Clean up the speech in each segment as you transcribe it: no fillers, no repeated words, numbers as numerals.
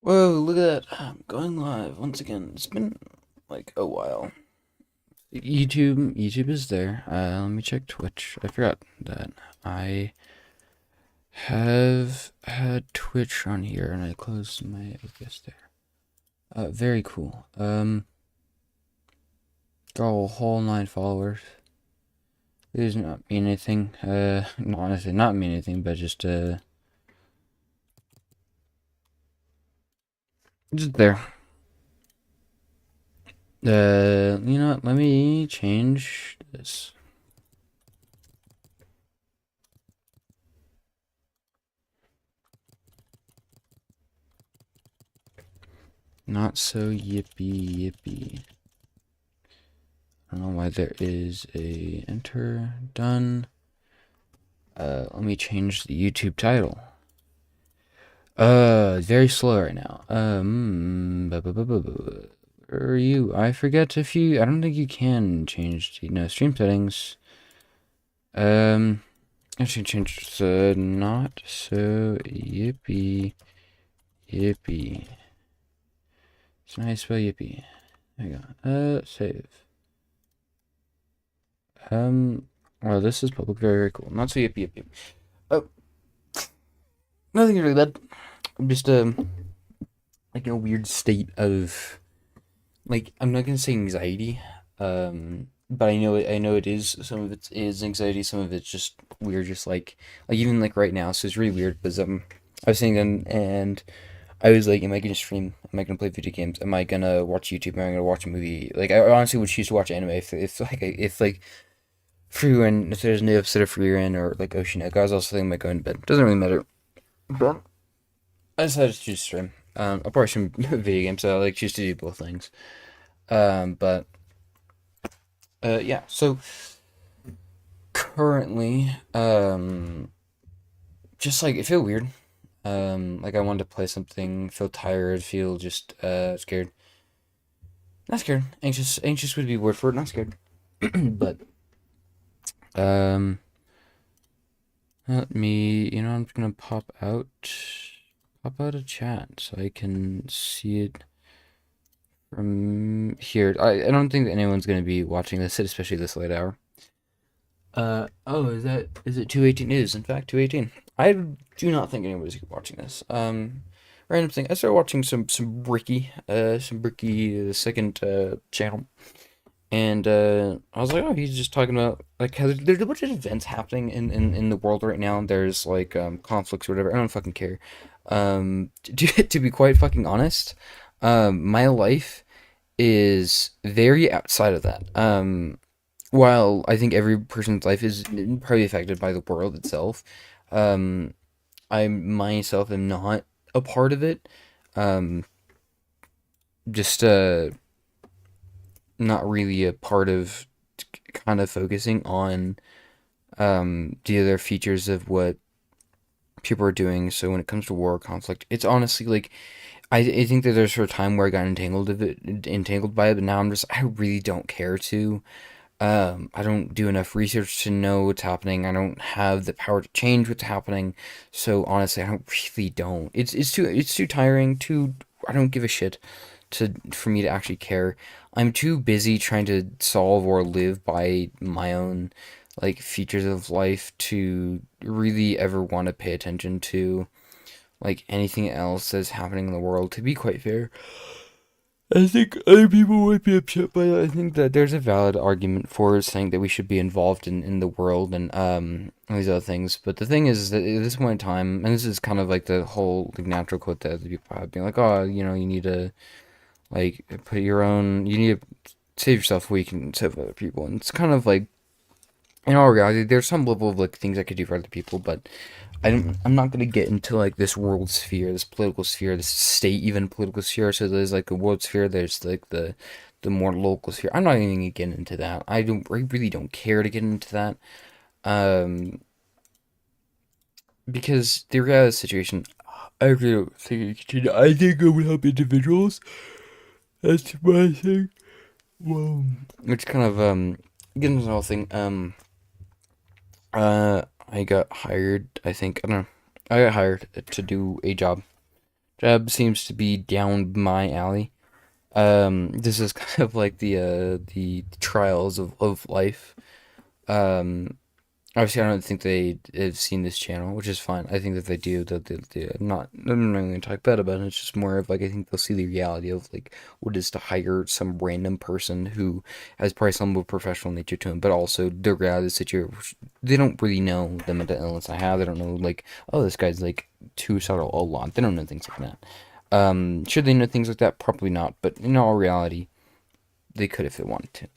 Whoa, look at that. I'm going live once again. It's been like a while. YouTube is there. Let me check Twitch. I forgot that I have had Twitch on here and I closed my OBS there. Very cool. Got a whole 9 followers. It does not mean anything. Honestly, not mean anything, but just there. You know what? Let me change this. Not so yippie. I don't know why there is a enter done. Let me change the YouTube title. Very slow right now. Where are you? I forget if you. I don't think you can change stream settings. I should change the not so yippie. It's nice spell yippie. There you go. Save. Well, this is public. Very, very cool. Not so yippie. Oh, nothing really bad. I'm just, like in a weird state of, like, I'm not gonna say anxiety, but I know it is, some of it is anxiety, some of it's just weird, just like even like right now, so it's really weird, because, I was thinking, and I was like, am I gonna stream? Am I gonna play video games? Am I gonna watch YouTube? Am I gonna watch a movie? Like, I honestly would choose to watch anime if Frieren, if there's a new episode of Frieren or like Ocean Egg, I was also thinking about going to bed. Doesn't really matter. But I decided to choose stream. I'll probably stream video games, so I like choose to do both things. But yeah. So currently, just like it feel weird. Like I wanted to play something, feel tired, feel just scared. Not scared. Anxious. Anxious would be word for it. Not scared. But um, let me. I'm just gonna pop out a chat so I can see it from here. I don't think that anyone's gonna be watching this, especially this late hour. Oh, is it 2:18? It is in fact 2:18. I do not think anybody's watching this. Random thing. I started watching some Bricky, the second channel, and I was like, oh, he's just talking about like how there's a bunch of events happening in the world right now. There's like conflicts or whatever. I don't fucking care. To be quite fucking honest, my life is very outside of that. While I think every person's life is probably affected by the world itself, um, I myself am not a part of it. Um, just not really a part of kind of focusing on the other features of what people are doing. So when it comes to war or conflict, it's honestly like I think that there's a time where I got entangled by it, but now I really don't care to. I don't do enough research to know what's happening. I don't have the power to change what's happening. So honestly, I don't. It's too tiring. I don't give a shit for me to actually care. I'm too busy trying to solve or live by my own like features of life to really ever want to pay attention to like anything else that's happening in the world. To be quite fair, I think other people might be upset by that. I think that there's a valid argument for saying that we should be involved in the world and all these other things. But the thing is that at this point in time, and this is kind of like the whole like natural quote that other people have, being like, oh, you need to like you need to save yourself before you can save other people. And it's kind of like in all reality, there's some level of like things I could do for other people, but I'm not gonna get into like this world sphere, this political sphere, this state even political sphere. So there's like a world sphere. There's like the more local sphere. I'm not even gonna get into that. I really don't care to get into that. Um, because the reality of the situation, I really don't think it should. I think it would help individuals. That's my thing. Well, which kind of getting into the whole thing. I got hired. I think I don't know. I got hired to do a job Job seems to be down my alley. This is kind of like the trials of life. Um, Obviously, I don't think they have seen this channel, which is fine. I think that they do. That they not. I'm not going to talk bad about it. It's just more of like I think they'll see the reality of like what it is to hire some random person who has probably some of a professional nature to him, but also the reality of the situation. They don't really know the mental illness I have. They don't know like, oh, this guy's like too subtle a lot. They don't know things like that. Should they know things like that? Probably not. But in all reality, they could if they wanted to.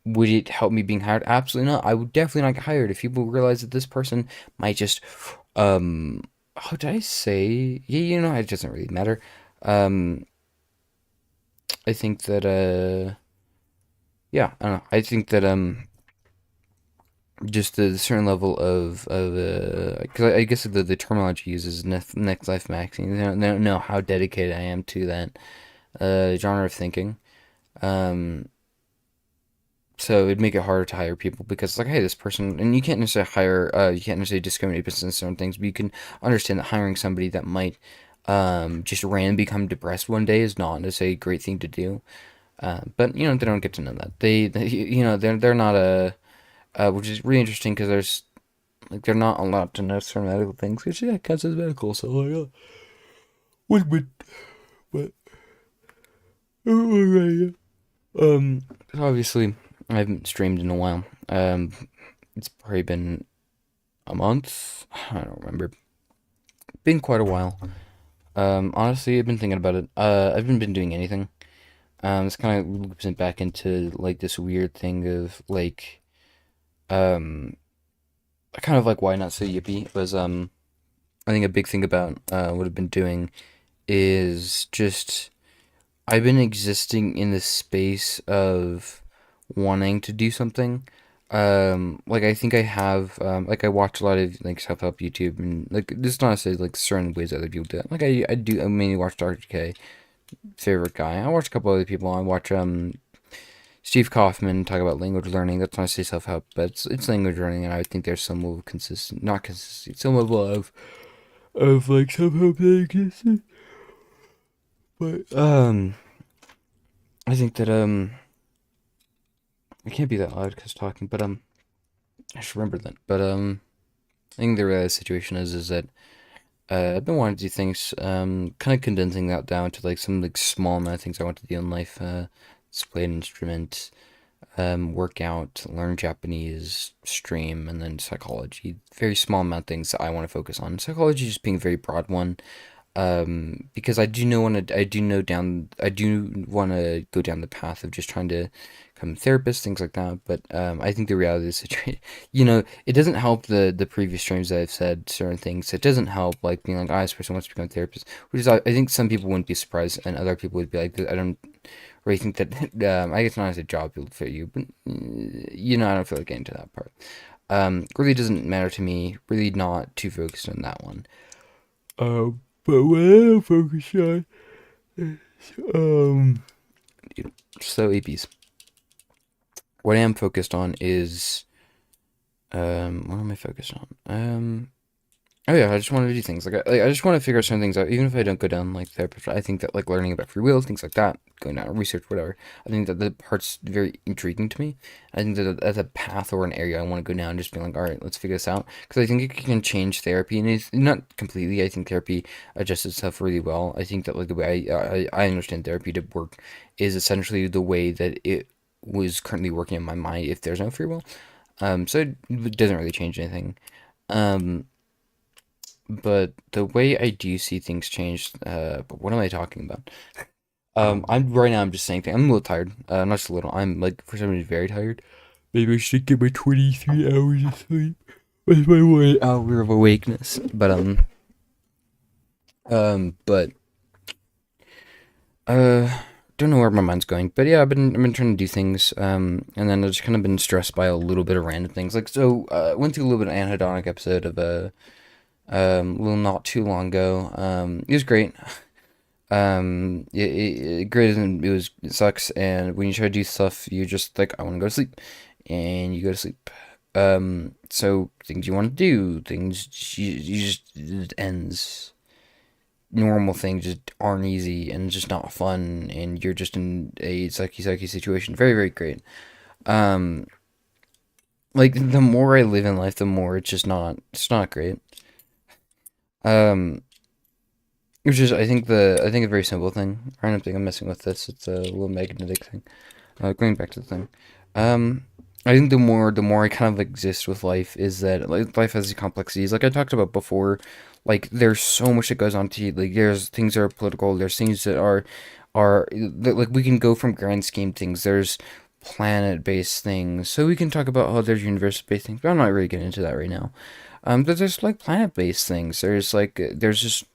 Would it help me being hired? Absolutely not. I would definitely not get hired if people realize that this person might just, how did I say? Yeah, it doesn't really matter. Um, I think that, yeah, I don't know. I think that, just a certain level because I guess the terminology uses next life maxing. They don't know how dedicated I am to that, genre of thinking. Um, So it'd make it harder to hire people because it's like, hey, this person, and you can't necessarily discriminate based on certain things, but you can understand that hiring somebody that might just randomly become depressed one day is not necessarily a great thing to do. But they don't get to know that. They're not which is really interesting because there's like they're not allowed to know certain medical things, which yeah counts as medical. So like, would but um obviously I haven't streamed in a while. It's probably been a month. I don't remember. Been quite a while. Honestly, I've been thinking about it. I haven't been doing anything. It's kind of loops it back into like this weird thing of like, um, kind of like why not say yippie was I think a big thing about what I've been doing is just I've been existing in the space of wanting to do something. Like I think I have, like I watch a lot of like self-help YouTube and like this is not to say like certain ways other people do it. Like I mainly watch Dr. K, favorite guy. I watch a couple other people. I watch Steve Kaufman talk about language learning. That's not to say self-help, but it's language learning, and I think there's some level of consistent, not consistent, some level of like self-help that exists. But I think that I can't be that loud because talking, but I should remember that. But I think the real situation is that I've been wanting to do things, kind of condensing that down to like some like small amount of things I want to do in life. Play an instrument, work out, learn Japanese, stream, and then psychology. Very small amount of things that I want to focus on. Psychology just being a very broad one. Because I do want to go down the path of just trying to become a therapist, things like that. But I think the reality of the situation, it doesn't help the previous streams that I've said certain things. It doesn't help like being like, this person wants to become a therapist, which is I think some people wouldn't be surprised, and other people would be like, I don't really think that. I guess not as a job will fit you, but I don't feel like getting to that part. Really doesn't matter to me. Really not too focused on that one. But what I'm focused on is, so APs. What I am focused on is, what am I focused on? Oh yeah, I just want to do things I just want to figure certain things out, even if I don't go down like therapist. I think that like learning about free will, things like that, going down research, whatever. I think that the part's very intriguing to me. I think that that's a path or an area I want to go down, and just being like, all right, let's figure this out, because I think it can change therapy, and it's not completely. I think therapy adjusts itself really well. I think that like the way I understand therapy to work is essentially the way that it was currently working in my mind if there's no free will. So it doesn't really change anything. Um, but the way I do see things change, but what am I talking about? I'm right now. I'm just saying things. I'm a little tired. Not just a little. I'm like for some reason very tired. Maybe I should get my 23 hours of sleep with my 1 hour of awakeness. But don't know where my mind's going. But yeah, I've been trying to do things. And then I've just kind of been stressed by a little bit of random things. Like so, went through a little bit of anhedonic episode of a little not too long ago. It was great. Great isn't it sucks, and when you try to do stuff, you're just like, I want to go to sleep, and you go to sleep. So things you want to do, things you just it ends. normal things just aren't easy and just not fun, and you're just in a sucky situation. Very, very great. Um, like the more I live in life, the more it's not great. Um, which is I think a very simple thing. Random thing I'm messing with this. It's a little magnetic thing. Going back to the thing. Um, I think the more I kind of exist with life is that like life has these complexities. Like I talked about before, like there's so much that goes on to like there's things that are political. There's things that are that, like we can go from grand scheme things. There's planet-based things. So we can talk about how there's universe-based things, but I'm not really getting into that right now. But there's like planet-based things. There's like there's just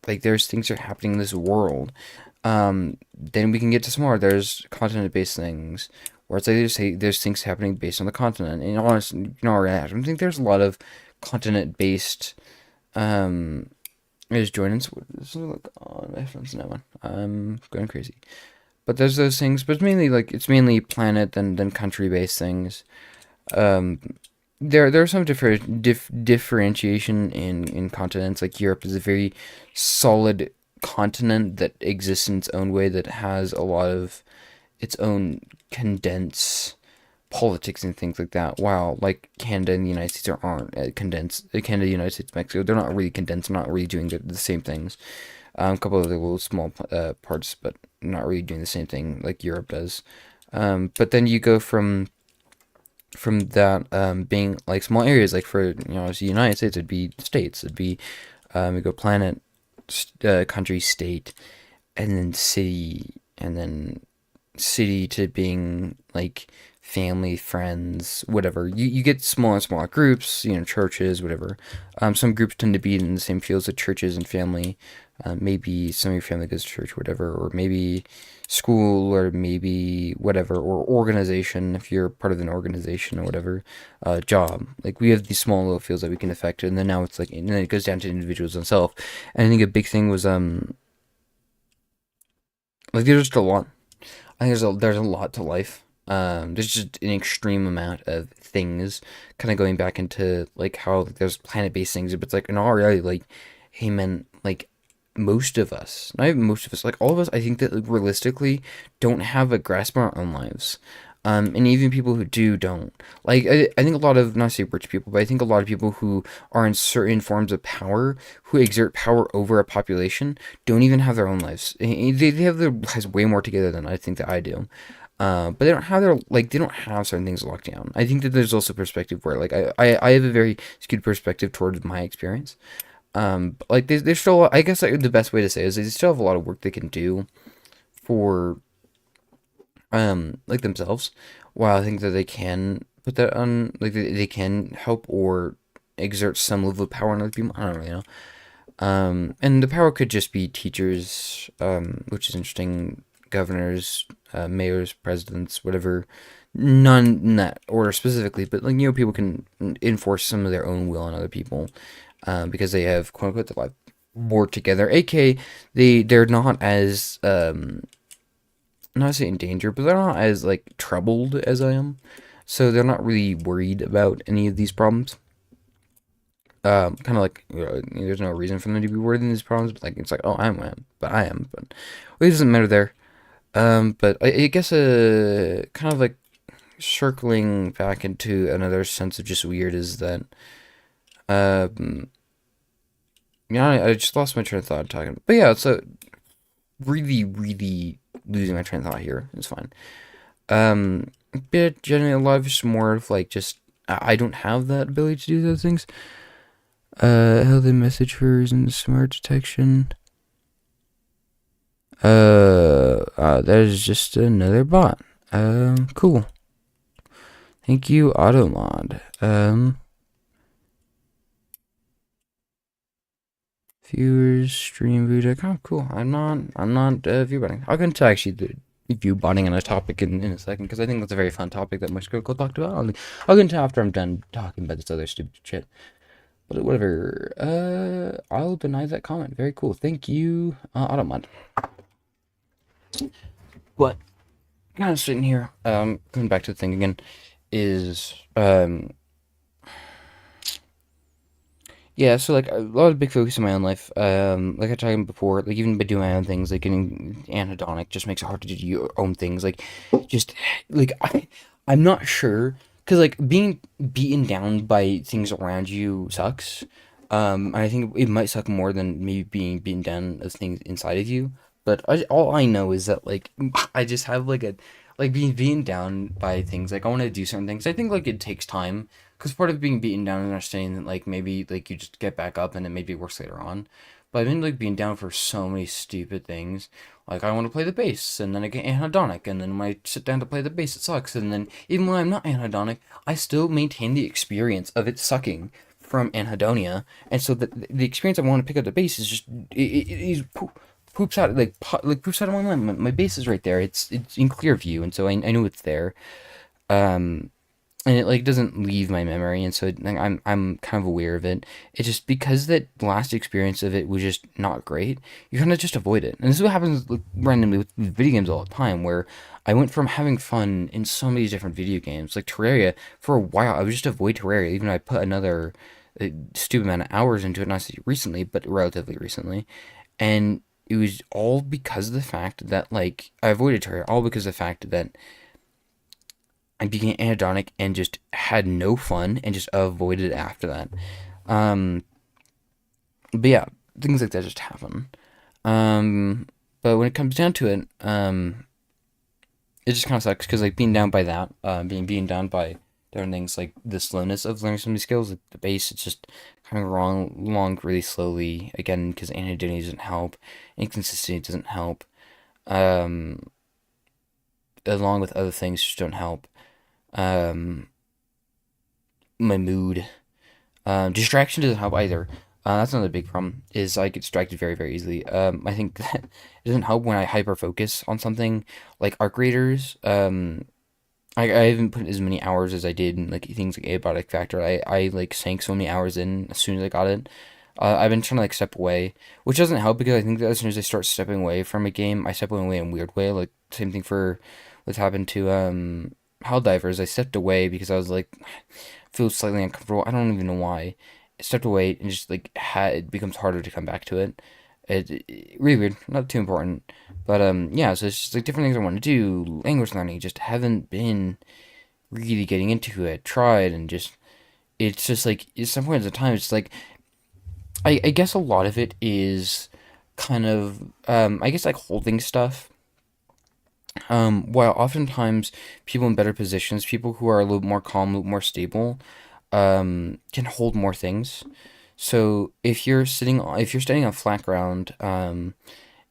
like there's things that are happening in this world. Then we can get to some more. There's continent-based things where it's like there's things happening based on the continent. And honestly, I don't think there's a lot of continent-based. Um, is Jordan's this is like on my phone's now one. I'm going crazy. But there's those things, but it's mainly planet than country-based things. Um, there's some differentiation in continents. Like Europe is a very solid continent that exists in its own way, that has a lot of its own condensed politics and things like that. While like Canada and the United States aren't condensed. Canada, United States, Mexico, they're not really condensed. Not really doing the same things. A couple of the little small parts, but not really doing the same thing like Europe does. But then you go from that being like small areas, like for the United States, it'd be states. It'd be you go planet, country, state, and then city, and then city to being like family, friends, whatever. You get smaller and smaller groups, churches, whatever. Some groups tend to be in the same fields as churches and family. Maybe some of your family goes to church, whatever, or maybe school, or maybe whatever, or organization if you're part of an organization or whatever. Job. Like we have these small little fields that we can affect, and then now it's like, and then it goes down to individuals themselves. And I think a big thing was like there's just a lot. I think there's a lot to life. There's just an extreme amount of things. Kind of going back into like how like, there's planet-based things, but it's like in all reality, like, hey man, like most of us, not even most of us, like all of us, I think that like, realistically don't have a grasp on our own lives. And even people who do don't. Like I think a lot of not say rich people, but I think a lot of people who are in certain forms of power, who exert power over a population, don't even have their own lives. They have their lives way more together than I think that I do. But they don't have certain things locked down. I think that there's also perspective where like I have a very skewed perspective towards my experience. But, like there's still, I guess like, the best way to say is they still have a lot of work they can do for like themselves. While I think that they can put that on, like they can help or exert some level of power on other people. I don't really know. And the power could just be teachers, which is interesting, governors, mayors, presidents, whatever. None in that order specifically, but like people can enforce some of their own will on other people, because they have quote unquote their life more together. AK, they're not as not say in danger, but they're not as like troubled as I am, so they're not really worried about any of these problems. Kind of like there's no reason for them to be worried in these problems, but like it's like, oh, I am, but well, it doesn't matter there. But I guess kind of like circling back into another sense of just weird is that um I just lost my train of thought talking, but yeah, so really losing my train of thought here. It's fine. But generally, a lot of it's more of like just I don't have that ability to do those things. How the message version smart detection. That is just another bot. Cool. Thank you, Automod. Viewers, streamview.com. Cool. I'm not view botting. I'll get into actually the view botting on a topic in a second, because I think that's a very fun topic that much Google talked about. I'll get into after I'm done talking about this other stupid shit. But whatever. I'll deny that comment. Very cool. Thank you, Automod. But kind of sitting here, going back to the thing again, is Yeah, so like a lot of big focus in my own life. Like I talked about before, like even by doing my own things, like getting anhedonic just makes it hard to do your own things. Like, just like I'm not sure because like being beaten down by things around you sucks. I think it might suck more than maybe being beaten down of things inside of you. But all I know is that like I just have like a like being beaten down by things. Like I want to do certain things. I think like it takes time because part of being beaten down and understanding that like maybe like you just get back up and it maybe works later on. But I've been like being down for so many stupid things. Like I want to play the bass and then I get anhedonic and then when I sit down to play the bass it sucks and then even when I'm not anhedonic I still maintain the experience of it sucking from anhedonia and so the experience I want to pick up the bass is just it poops out like poops out of my mind. My bass is right there. It's in clear view and so I know it's there. Um, and it like doesn't leave my memory and so like, I'm kind of aware of it. It's just because that last experience of it was just not great, you kind of just avoid it. And this is what happens like, randomly with video games all the time, where I went from having fun in so many different video games like Terraria. For a while I would just avoid Terraria even though I put another stupid amount of hours into it, not so recently but relatively recently. And it was all because of the fact that like I avoided Terraria, all because of the fact that I became anhedonic and just had no fun and just avoided it after that. Um, but yeah, things like that just happen. But when it comes down to it, it just kind of sucks because like being down by that, being down by different things like the slowness of learning some of these skills, like the bass, it's just kind of wrong along really slowly again because anhedonia doesn't help, inconsistency doesn't help, um, along with other things just don't help. Um, my mood. Distraction doesn't help either. That's another big problem. Is I get distracted very, very easily. I think that it doesn't help when I hyper focus on something like arc raiders. I haven't put as many hours as I did in like things like Abiotic Factor. I like sank so many hours in as soon as I got it. I've been trying to like step away, which doesn't help because I think that as soon as I start stepping away from a game, I step away in a weird way. Like same thing for what's happened to Helldivers. I stepped away because I was like feel slightly uncomfortable. I don't even know why. I stepped away and just like it becomes harder to come back to it. Really weird, not too important, but yeah. So it's just like different things I want to do. Language learning just haven't been really getting into it. Tried and just it's just like at some point at the time it's like I guess a lot of it is kind of I guess like holding stuff. While oftentimes people in better positions, people who are a little more calm, a little more stable, can hold more things. So if you're standing on flat ground,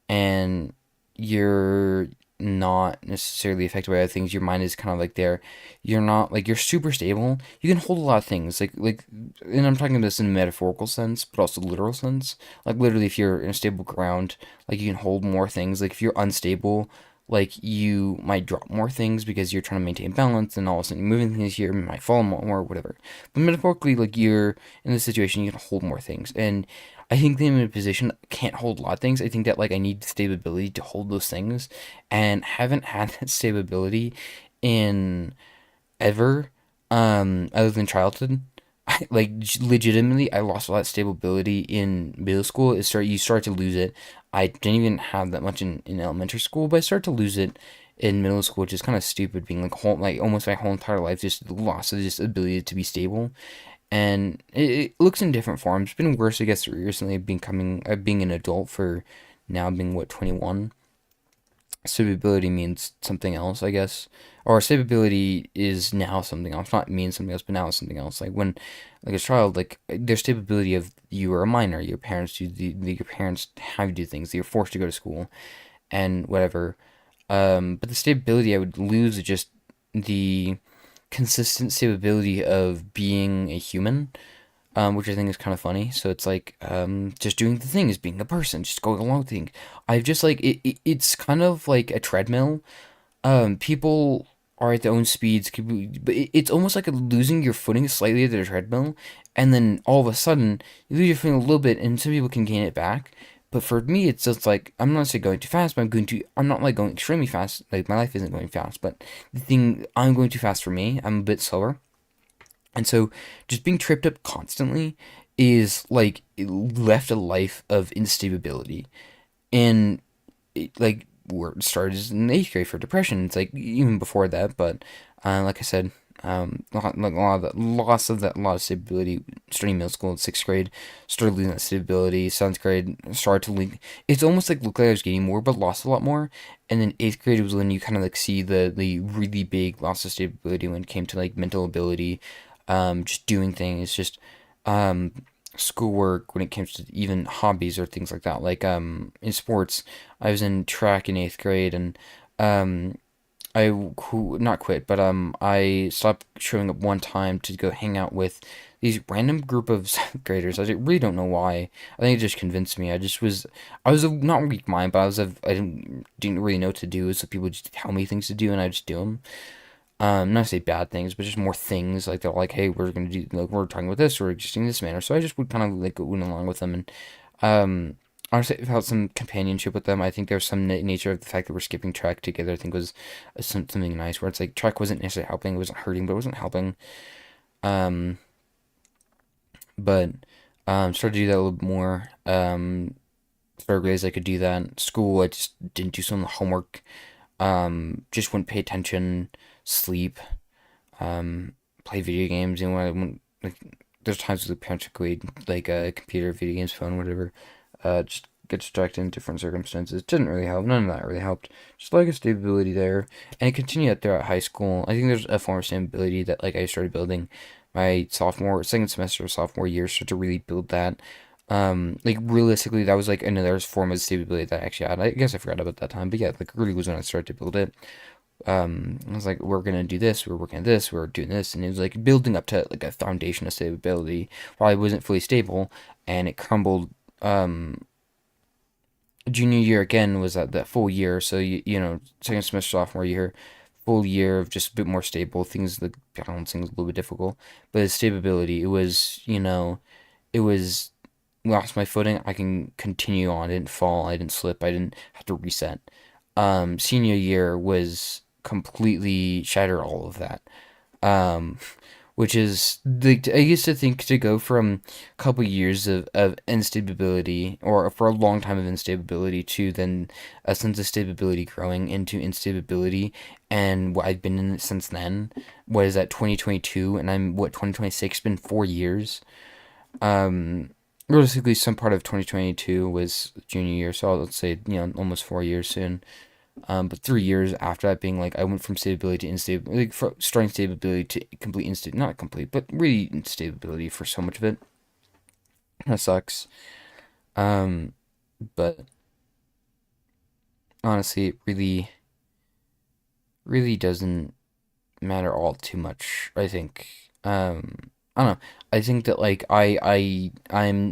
and you're not necessarily affected by other things, your mind is kind of like there. You're not like you're super stable. You can hold a lot of things, and I'm talking about this in a metaphorical sense, but also literal sense. Like literally, if you're in a stable ground, like you can hold more things. Like if you're unstable, like you might drop more things because you're trying to maintain balance, and all of a sudden you're moving things here, you might fall more, whatever. But metaphorically, like you're in this situation, you can hold more things, and I think that I'm in a position that can't hold a lot of things. I think that like I need stability to hold those things, and haven't had that stability in ever, other than childhood. Like legitimately, I lost a lot of stability in middle school. You start to lose it. I didn't even have that much in elementary school, but I started to lose it in middle school, which is kind of stupid. Being like almost my whole entire life just lost of this ability to be stable, and it looks in different forms. It's been worse, I guess, recently being an adult for now being what 21. Stability means something else, I guess. Or stability is now something else. Not means something else, but now it's something else. Like when, like a child, like there's stability of you are a minor. Your parents your parents have you do things. You're forced to go to school, and whatever. But the stability I would lose is just the consistent stability of being a human, which I think is kind of funny. So it's like just doing the things, being a person, just going along with things. I've just like it's kind of like a treadmill. People are at their own speeds, but it's almost like losing your footing slightly at the treadmill, and then all of a sudden you lose your footing a little bit, and some people can gain it back. But for me, it's just like I'm not saying going too fast, but I'm not like going extremely fast. Like my life isn't going fast, but the thing I'm going too fast for me. I'm a bit slower. And so just being tripped up constantly is like left a life of instability, and like where it started in eighth grade for depression. It's like even before that, but like I said, like a lot of the loss of that, a lot of stability starting middle school in sixth grade, started losing that stability. Seventh grade started to lose. It's almost like looked like I was gaining more, but lost a lot more. And then eighth grade was when you kind of like see the really big loss of stability when it came to like mental ability, just doing things, just um schoolwork when it comes to even hobbies or things like that. Like in sports, I was in track in eighth grade, and um not quit, but I stopped showing up one time to go hang out with these random group of seventh graders. I really don't know why. I think it just convinced me. I was a not weak mind, but I didn't really know what to do. So people just tell me things to do, and I just do them. Not to say bad things, but just more things. Like they're like, hey, we're gonna do, like, we're talking about this, we're just in this manner. So I just would kind of like go along with them, and honestly, I felt some companionship with them. I think there's some nature of the fact that we're skipping track together. I think was something nice, where it's like track wasn't necessarily helping, it wasn't hurting, but it wasn't helping. Um, but started to do that a little bit more. Third grades I could do that. School I just didn't do some homework. Just wouldn't pay attention, sleep, play video games. You know, I wouldn't, like, there's times with the parents would like a computer, video games, phone, whatever. Just get distracted in different circumstances. Didn't really help. None of that really helped. Just like a stability there, and it continued that throughout high school. I think there's a form of stability that like I started building my second semester of sophomore year. Started to really build that. Like realistically, that was like another form of stability that I actually had. I guess I forgot about that time, but yeah, like really was when I started to build it. I was like, we're gonna do this, we're working on this, we're doing this, and it was like building up to like a foundation of stability. While I wasn't fully stable, and it crumbled. Junior year again was that full year, so you know, second semester sophomore year, full year of just a bit more stable. Things, the balancing was a little bit difficult, but the stability, it was, you know, it was, lost my footing, I can continue on. I didn't fall, I didn't slip, I didn't have to reset. Senior year was completely shattered all of that. Um, which is the I used to think to go from a couple years of instability, or for a long time of instability, to then a sense of stability growing into instability, and what I've been in it since then. What is that, 2022, and I'm what, 2026, been 4 years. Um, Realistically, some part of 2022 was junior year, so let's say, you know, almost 4 years soon. But 3 years after that, being like, I went from stability to instability, like from starting stability to complete instability, not complete, but really instability for so much of it. That sucks. Um, but honestly, it really doesn't matter all too much, I think. I don't know. I think that like I'm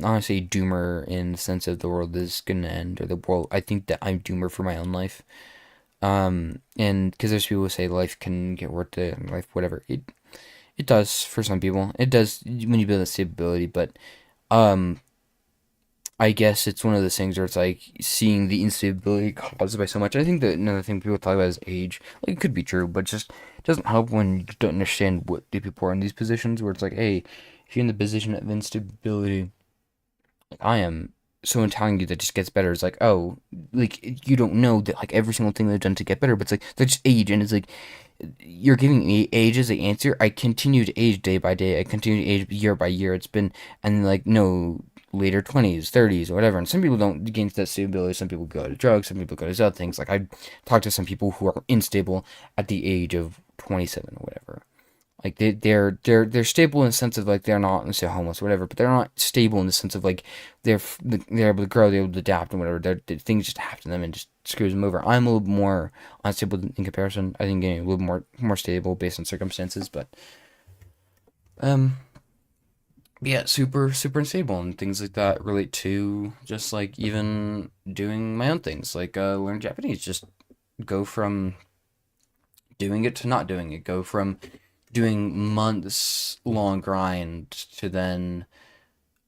honestly a doomer in the sense of the world is gonna end, or the world. I think that I'm doomer for my own life. And because there's people who say life can get worse, life, whatever. It does for some people. It does when you build a stability, but um, I guess it's one of those things where it's like seeing the instability caused by so much. I think that another thing people talk about is age. Like, it could be true, but just it doesn't help when you don't understand what the people are in these positions. Where it's like, hey, if you're in the position of instability, like I am, someone telling you that just gets better is like, oh, like you don't know that like every single thing they've done to get better, but it's like that's just age, and it's like you're giving me age as the answer. I continue to age day by day. I continue to age year by year. It's been, and like, no, later 20s, 30s, or whatever. And some people don't gain that stability. Some people go to drugs. Some people go to other things. Like, I talked to some people who are unstable at the age of 27 or whatever. Like they're stable in the sense of like they're not, let's say, homeless or whatever, but they're not stable in the sense of like they're able to grow, they're able to adapt and whatever. Things just happen to them and just screws them over. I'm a little more unstable in comparison. I think getting a little more stable based on circumstances, but um yeah, super unstable, and things like that relate to just like even doing my own things, like learn Japanese. Just go from doing it to not doing it. Go from doing months long grind to then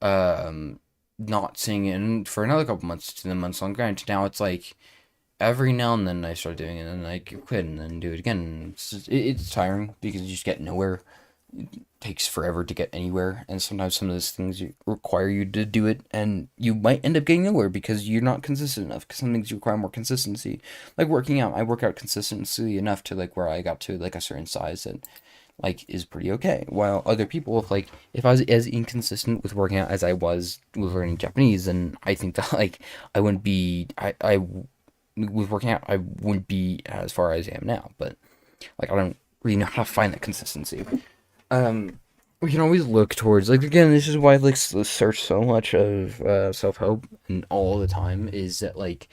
um not seeing it for another couple months to then months long grind to now it's like every now and then I start doing it and I quit and then do it again. It's tiring because you just get nowhere. takes forever to get anywhere, and sometimes some of those things require you to do it, and you might end up getting nowhere because you're not consistent enough. Because some things require more consistency, like working out. I work out consistently enough to like where I got to like a certain size that like is pretty okay. While other people, if I was as inconsistent with working out as I was with learning Japanese, then I think that like I wouldn't be I with working out I wouldn't be as far as I am now. But like I don't really know how to find that consistency. Um, we can always look towards like again. This is why I like search so much of self help and all the time is that like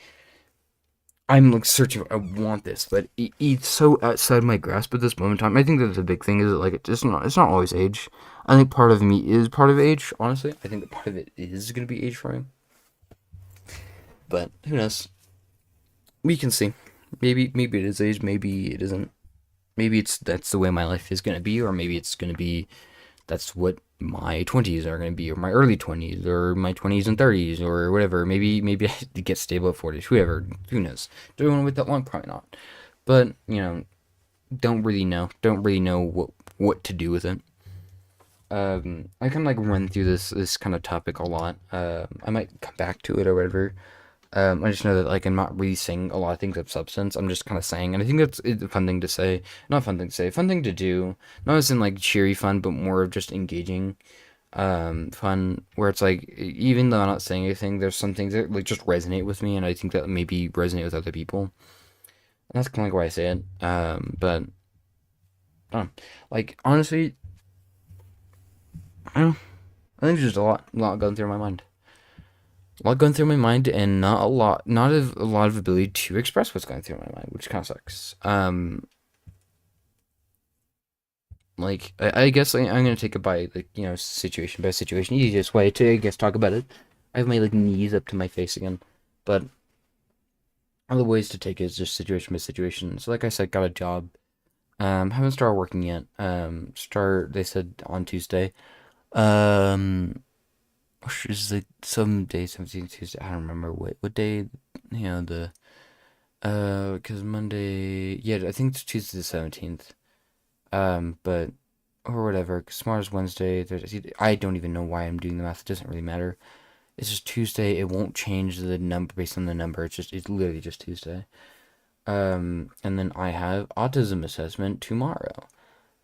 I'm like searching. I want this, but it's so outside my grasp at this moment in time. I think that's a big thing. Is that like it's not always age. I think part of me is part of age. Honestly, I think that part of it is gonna be age for me. But who knows? We can see. Maybe it is age. Maybe it isn't. Maybe it's that's the way my life is gonna be, or maybe it's gonna be that's what my 20s are going to be, or my early 20s, or my 20s and 30s, or whatever. Maybe I get stable at 40s, who knows. Do I want to wait that long? Probably not. But, don't really know what to do with it. I kind of like run through this kind of topic a lot. I might come back to it or whatever. I just know that like I'm not really saying a lot of things of substance. I'm just kind of saying, and I think that's a fun thing to say. Not fun thing to say, fun thing to do. Not as in like cheery fun, but more of just engaging, fun. Where it's like even though I'm not saying anything, there's some things that like just resonate with me, and I think that maybe resonate with other people. And that's kind of like why I say it. But I don't know. Like honestly, I don't know. I think there's just a lot going through my mind. A lot going through my mind, and not a lot of ability to express what's going through my mind, which kind of sucks. Like I guess I'm gonna take it by like situation by situation, easiest way to I guess talk about it. I have my like knees up to my face again, but other ways to take it is just situation by situation. So like I said, got a job. Haven't started working yet. Start they said on Tuesday. Um, which is like some day, 17th Tuesday. I don't remember what day. The because Monday. Yeah, I think it's Tuesday the 17th. But or whatever. 'Cause tomorrow's Wednesday. I don't even know why I'm doing the math. It doesn't really matter. It's just Tuesday. It won't change the number based on the number. It's literally just Tuesday. And then I have autism assessment tomorrow.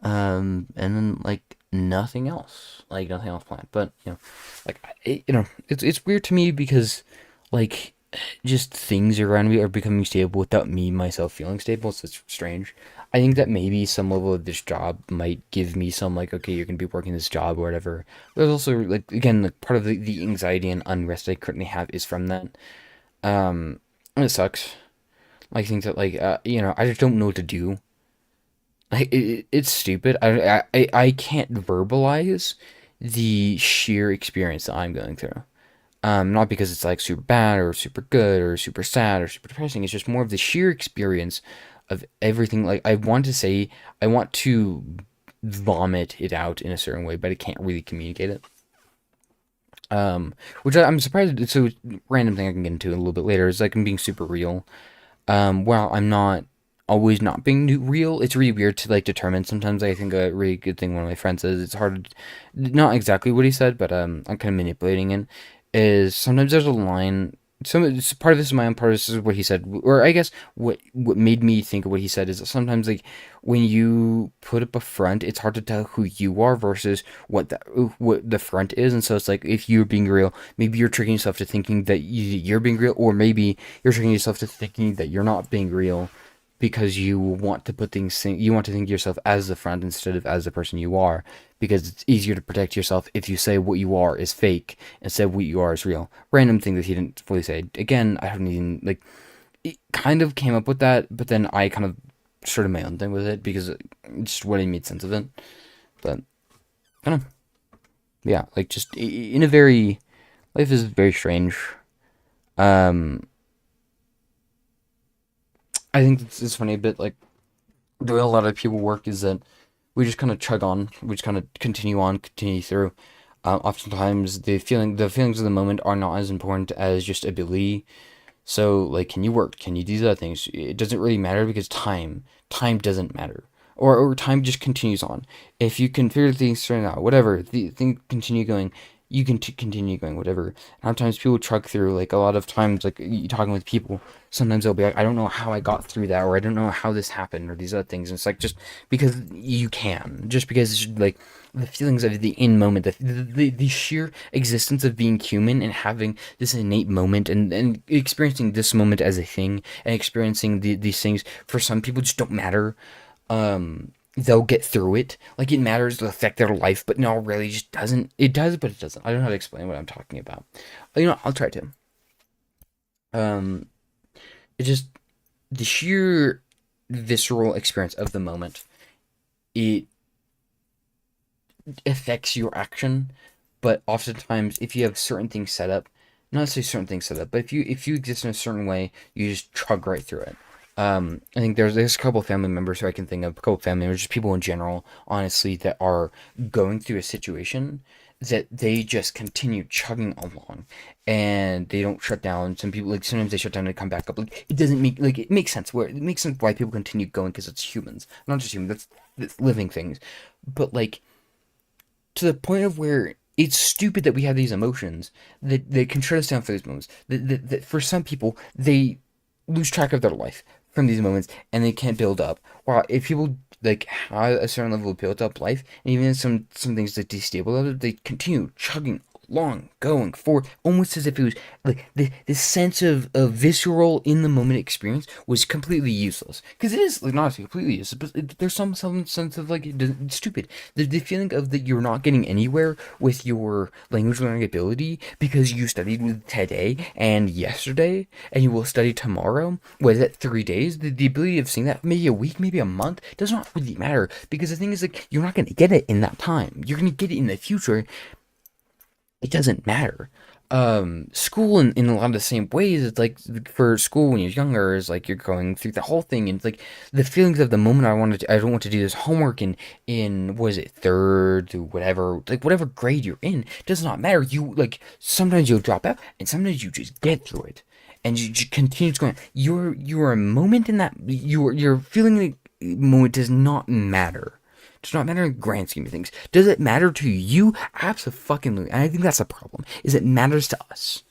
And then like nothing else planned. But it's weird to me because like just things around me are becoming stable without me myself feeling stable. So it's strange. I think that maybe some level of this job might give me some like okay, you're gonna be working this job or whatever. There's also like again like part of the anxiety and unrest I currently have is from that. And it sucks. I think that like I just don't know what to do. It's stupid. I can't verbalize the sheer experience that I'm going through. Not because it's like super bad or super good or super sad or super depressing. It's just more of the sheer experience of everything. Like I want to say, I want to vomit it out in a certain way, but I can't really communicate it. Which I'm surprised. So random thing I can get into a little bit later is like I'm being super real. While I'm not always not being real, it's really weird to like determine. Sometimes I think a really good thing one of my friends says it's hard, not exactly what he said, but I'm kind of manipulating it. Is sometimes there's a line. Part of this is my own, part of this is what he said, or I guess what made me think of what he said is that sometimes like when you put up a front, it's hard to tell who you are versus what the front is, and so it's like if you're being real, maybe you're tricking yourself to thinking that you're being real, or maybe you're tricking yourself to thinking that you're not being real because you want to you want to think of yourself as the front instead of as the person you are, because it's easier to protect yourself if you say what you are is fake instead of what you are is real. Random thing that he didn't fully say. Again, I haven't even like it kind of came up with that, but then I kind of started my own thing with it because it's just what I made sense of it. But I don't know. Yeah, like just in a very life is very strange. Um, I think it's funny, but like the way a lot of people work is that we just kind of chug on, we just kind of continue on, continue through. Oftentimes, the feelings of the moment are not as important as just ability. So, like, can you work? Can you do these other things? It doesn't really matter because time doesn't matter. or time just continues on. If you can figure things out, whatever, the thing continue going, you can continue going, whatever. And sometimes people truck through, like a lot of times, like you talking with people, sometimes they'll be like, I don't know how I got through that, or I don't know how this happened, or these other things. And it's like, just because you can, just because it's like the feelings of the in moment, the sheer existence of being human and having this innate moment, and experiencing this moment as a thing, and experiencing these things for some people just don't matter. They'll get through it. Like, it matters to affect their life, but no, really just doesn't. It does, but it doesn't. I don't know how to explain what I'm talking about. I'll try to. Um, it just, the sheer visceral experience of the moment, it affects your action, but oftentimes if you have certain things set up, not necessarily certain things set up, but if you exist in a certain way, you just chug right through it. I think there's a couple family members who I can think of, a couple family members, just people in general, honestly, that are going through a situation that they just continue chugging along, and they don't shut down. Some people, like, sometimes they shut down and come back up. Like, it doesn't make, like, it makes sense where it makes sense why people continue going, because it's humans, not just humans. That's living things, but like, to the point of where it's stupid that we have these emotions that can shut us down for these moments. That for some people, they lose track of their life from these moments, and they can't build up. While if people like have a certain level of built up life, and even some things that destabilize it, they continue chugging along, going forward, almost as if it was like this sense of visceral in the moment experience was completely useless. Because it is, like, not completely useless, but there's some sense of, like, it's stupid. The feeling of that you're not getting anywhere with your language learning ability because you studied with today and yesterday, and you will study tomorrow. Was that 3 days? The ability of seeing that, maybe a week, maybe a month, does not really matter, because the thing is, like, you're not going to get it in that time. You're going to get it in the future. It doesn't matter. School in a lot of the same ways. It's like, for school when you're younger, is like you're going through the whole thing, and it's like the feelings of the moment. I don't want to do this homework in what is it, third to whatever, like whatever grade you're in, does not matter. You, like, sometimes you'll drop out, and sometimes you just get through it, and you just continue going. You're a moment in that. Your feeling the moment does not matter. Does not matter in the grand scheme of things. Does it matter to you? Absolutely. And I think that's a problem. Is it matters to us.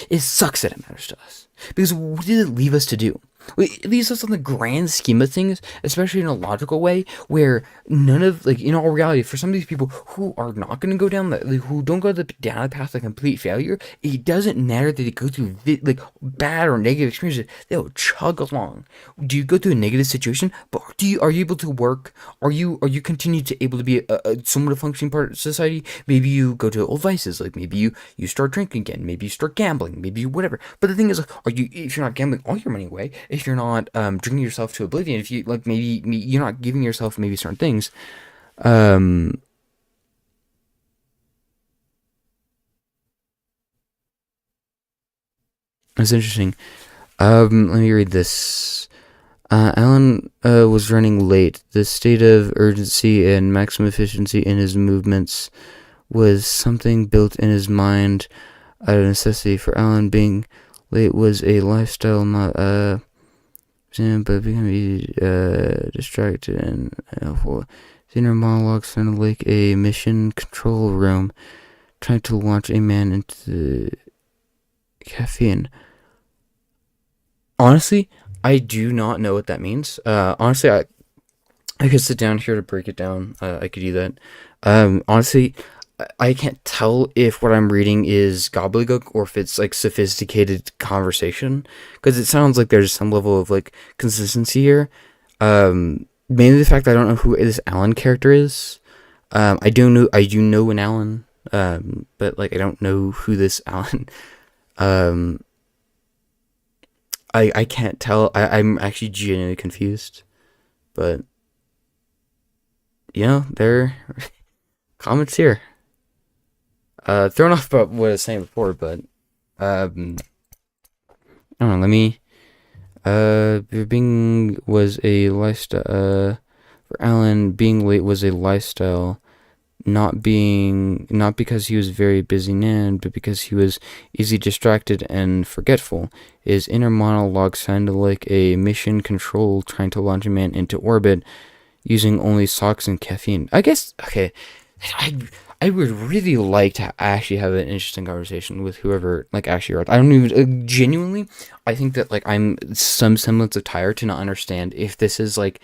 It sucks that it matters to us. Because what did it leave us to do? It leaves us on the grand scheme of things, especially in a logical way, where none of, like, in all reality, for some of these people who are not going to go down who don't go down the path of complete failure, it doesn't matter that they go through, like, bad or negative experiences, they'll chug along. Do you go through a negative situation, but are you able to work? Are you continue to able to be a somewhat a functioning part of society? Maybe you go to old vices, like maybe you start drinking again, maybe you start gambling, maybe you whatever. But the thing is, if you're not gambling all your money away, if you're not drinking yourself to oblivion, if you, like, maybe you're not giving yourself maybe certain things, um, it's interesting. Let me read this. Alan was running late. The state of urgency and maximum efficiency in his movements was something built in his mind out of necessity. For Alan, being late was a lifestyle, not but becoming distracted and helpful. His inner monologue sounded like a mission control room trying to launch a man into the caffeine. Honestly, I do not know what that means. Honestly, I could sit down here to break it down. I could do that. Honestly, I can't tell if what I'm reading is gobbledygook or if it's, like, sophisticated conversation, because it sounds like there's some level of, like, consistency here. Mainly the fact that I don't know who this Alan character is. I do know an Alan, but, like, I don't know who this Alan. Um, I can't tell. I'm actually genuinely confused, but there are comments here. Thrown off about what I was saying before, but I don't know. Let me. Being was a lifestyle. For Alan, being late was a lifestyle, not because he was very busy man, but because he was easily distracted and forgetful. His inner monologue sounded like a mission control trying to launch a man into orbit. using only socks and caffeine. I guess okay. I I would really like to actually have an interesting conversation with whoever like actually wrote. I don't even genuinely. I think that like I'm some semblance of tired to not understand if this is like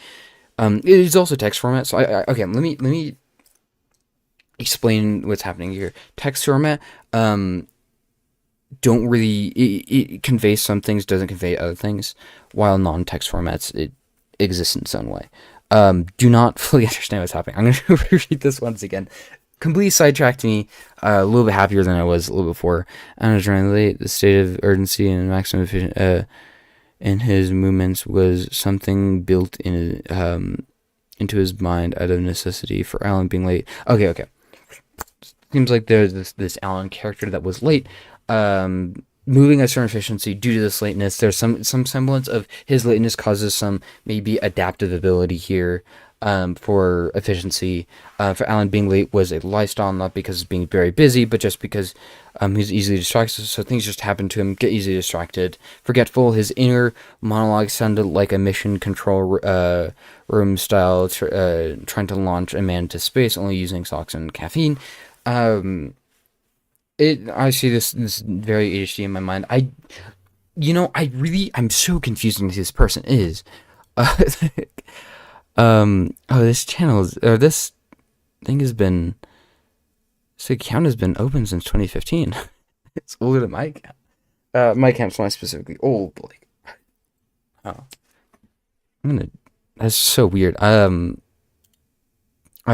it is also text format. So okay. Let me explain what's happening here. Text format don't really it conveys some things, doesn't convey other things, while non-text formats it exists in its own way. Do not fully understand what's happening. I'm going to repeat this once again. Completely sidetracked me. A little bit happier than I was a little before. I'm going to translate the state of urgency and maximum efficiency in his movements was something built in into his mind out of necessity for Alan being late. Okay. Seems like there's this Alan character that was late, moving at certain efficiency due to this lateness. There's some semblance of his lateness causes some maybe adaptive ability here, for efficiency. For Alan, being late was a lifestyle, not because of being very busy, but just because he's easily distracted. So things just happen to him, get easily distracted, forgetful. His inner monologue sounded like a mission control room style, trying to launch a man to space, only using socks and caffeine. Um, I see this very ADHD in my mind. I'm so confused who this person is. Uh, this channel is, or this thing has been, this account has been open since 2015. It's older than my account. My account's not specifically old, but like, oh, that's so weird. I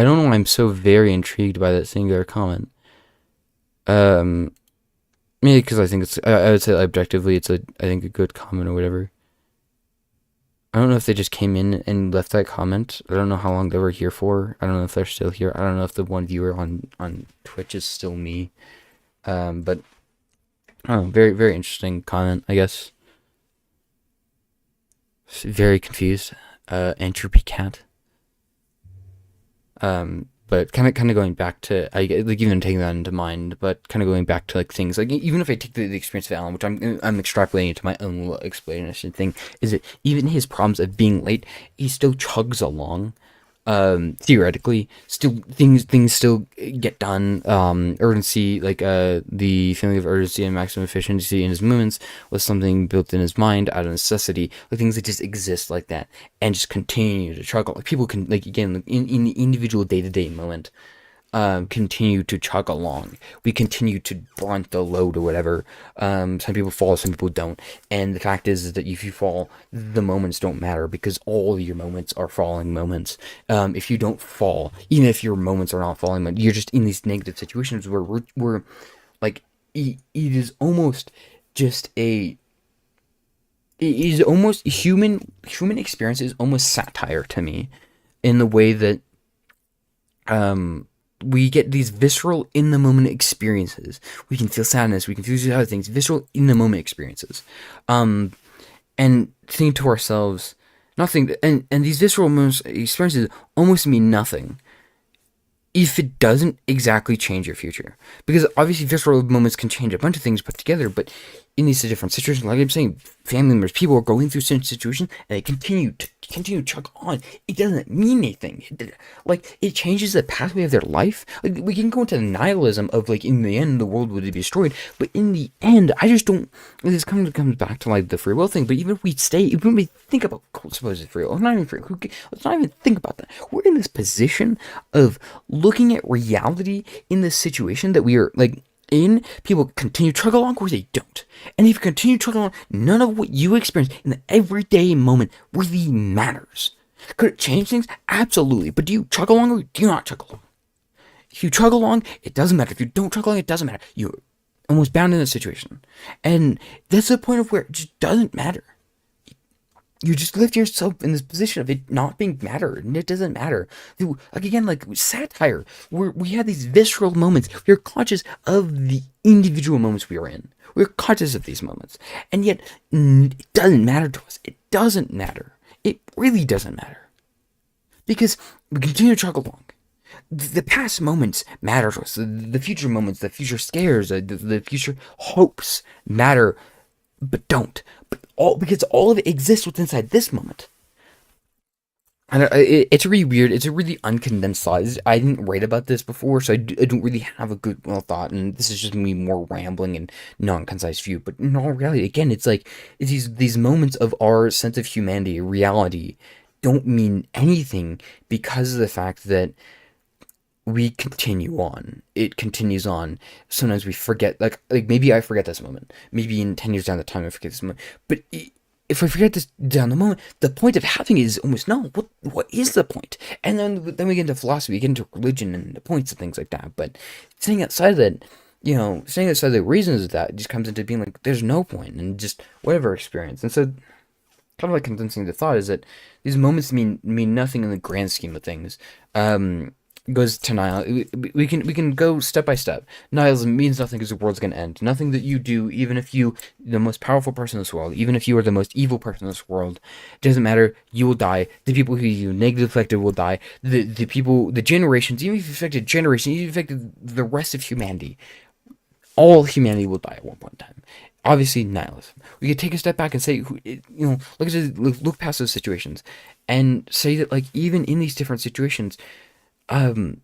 don't know why I'm so very intrigued by that singular comment. Um, Maybe because I think I would say objectively, I think a good comment or whatever. I don't know if they just came in and left that comment. I don't know how long they were here for. I don't know if they're still here. I don't know if the one viewer on Twitch is still me. But I don't know, very, very interesting comment, I guess. Very confused. Entropy cat. But kind of going back to like even taking that into mind, but kind of going back to like things like even if I take the experience of Alan, which I'm extrapolating into my own little explanation thing, is that even his problems of being late, he still chugs along. Theoretically, still things still get done. Urgency, like the feeling of urgency and maximum efficiency in his movements was something built in his mind out of necessity. Like things that just exist like that and just continue to chug. Like people can like again in the individual day-to-day moment, continue to chug along. We continue to brunt the load or whatever. Some people fall, some people don't. And the fact is that if you fall, the moments don't matter because all your moments are falling moments. If you don't fall, even if your moments are not falling, you're just in these negative situations where we're like, it is almost just a, it is almost human experience is almost satire to me in the way that, we get these visceral in the moment experiences. We can feel sadness, we can feel other things, visceral in the moment experiences. And think to ourselves, nothing, and these visceral moments experiences almost mean nothing if it doesn't exactly change your future. Because obviously visceral moments can change a bunch of things put together, but in these different situations, like I'm saying, family members, people are going through certain situations and they continue to chug on. It doesn't mean anything. It changes the pathway of their life. Like we can go into the nihilism of like in the end the world would be destroyed, but in the end, I just don't. This comes back to like the free will thing. But even if we think about supposed free will, not even free will, let's not even think about that. We're in this position of looking at reality in this situation that we are like. People continue to chug along or they don't. And if you continue to chug along, none of what you experience in the everyday moment really matters. Could it change things? Absolutely. But do you chug along or do you not chug along? If you chug along, it doesn't matter. If you don't chug along, it doesn't matter. You're almost bound in a situation. And that's the point of where it just doesn't matter. You just lift yourself in this position of it not being matter, and it doesn't matter. Like again, like satire, we have these visceral moments. We're conscious of the individual moments we are in. We're conscious of these moments, and yet it doesn't matter to us. It doesn't matter. It really doesn't matter because we continue to chug along. The past moments matter to us. The future moments, the future scares, the future hopes matter, but don't. But because all of it exists within inside this moment. It's really weird. It's a really uncondensed thought. I didn't write about this before, so I don't really have a good well thought, and this is just me more rambling and non-concise view. But in all reality, again, it's like it's these moments of our sense of humanity, reality, don't mean anything because of the fact that we continue on. It continues on. Sometimes we forget, like maybe I forget this moment. Maybe in 10 years down the time I forget this moment. But if I forget this down the moment, the point of having it is almost no. What is the point? And then we get into philosophy, we get into religion and the points and things like that. But staying outside of that, staying outside of the reasons of that, it just comes into being like there's no point and just whatever experience. And so kind of like condensing the thought is that these moments mean nothing in the grand scheme of things. Goes to nihil. We can go step by step. Nihilism means nothing because the world's gonna end. Nothing that you do, even if you the most powerful person in this world, even if you are the most evil person in this world, doesn't matter. You will die. The people who you negatively affected will die. The people, the generations, even if you affected generations, even if you affected the rest of humanity, all humanity will die at one point in time. Obviously, nihilism. We could take a step back and say, look past those situations, and say that like even in these different situations, um,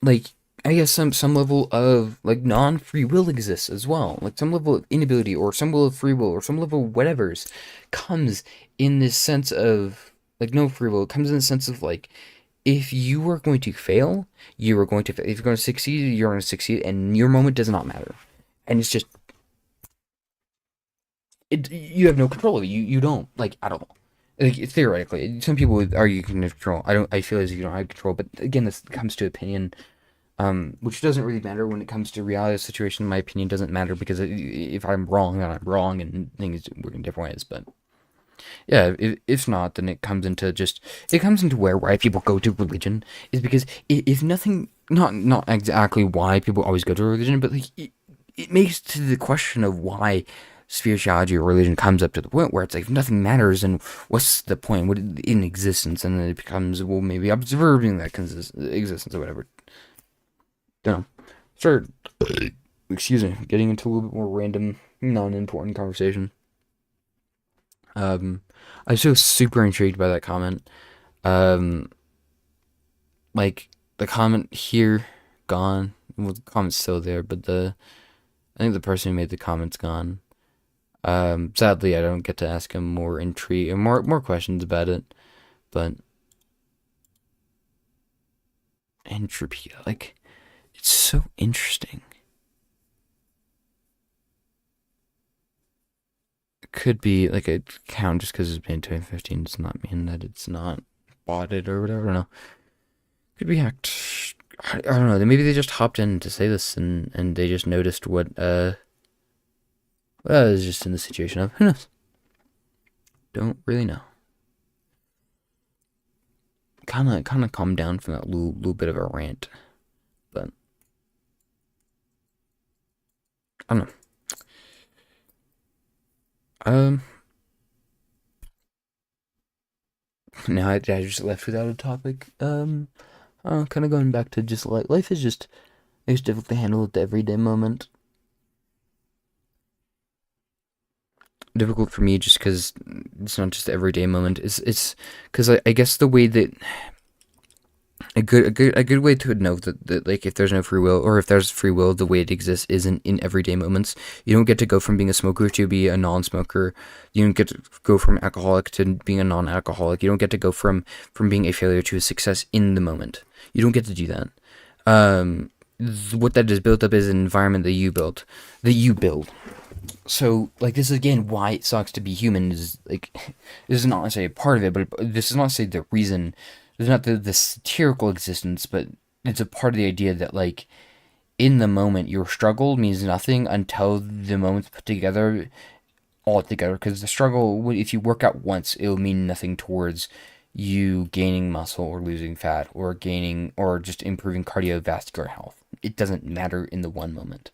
like I guess some level of like non free will exists as well. Like some level of inability or some level of free will or some level of whatever's comes in this sense of like no free will. It comes in the sense of like if you are going to fail, you are going to fail. If you're going to succeed, you're going to succeed, and your moment does not matter. And it's just you have no control of it. You don't like at all. Like theoretically, some people would argue you can control. I don't. I feel as if you don't have control. But again, this comes to opinion, which doesn't really matter when it comes to reality of the situation. My opinion doesn't matter because if I'm wrong, then I'm wrong, and things work in different ways. But yeah, if not, then it comes into why people go to religion is because if nothing, not exactly why people always go to religion, but like it makes to the question of why spirituality or religion comes up to the point where it's like if nothing matters, and what's the point? What in existence? And then it becomes well, maybe observing that existence or whatever. Don't know. Start, excuse me, getting into a little bit more random, non-important conversation. Um, I was so super intrigued by that comment. Um, like the comment here gone. Well, the comment's still there, but I think the person who made the comment's gone. Sadly, I don't get to ask him more intrigue or more questions about it. But entropy, like, it's so interesting. It could be like a count just because it's been 2015 does not mean that it's not botted or whatever. I don't know. Could be hacked. I don't know. Maybe they just hopped in to say this and they just noticed what I was just in the situation of. Who knows? Don't really know. Kind of calmed down from that little bit of a rant, but I don't know. Um, now I just left without a topic. Kind of going back to just like life is just it's difficult to handle at the everyday moment. Difficult for me just because it's not just the everyday moment. It's because I guess the way that a good way to know that like if there's no free will or if there's free will the way it exists isn't in everyday moments. You don't get to go from being a smoker to be a non-smoker. You don't get to go from alcoholic to being a non-alcoholic. You don't get to go from being a failure to a success in the moment. You don't get to do that. um what that is built up is an environment that you build. So like this is again why it sucks to be human is like this is not necessarily a part of it, but this is not say the reason. This is not the satirical existence, but it's a part of the idea that like in the moment your struggle means nothing until the moment's put together all together. Because the struggle, if you work out once, it'll mean nothing towards you gaining muscle or losing fat or gaining or just improving cardiovascular health. It doesn't matter in the one moment,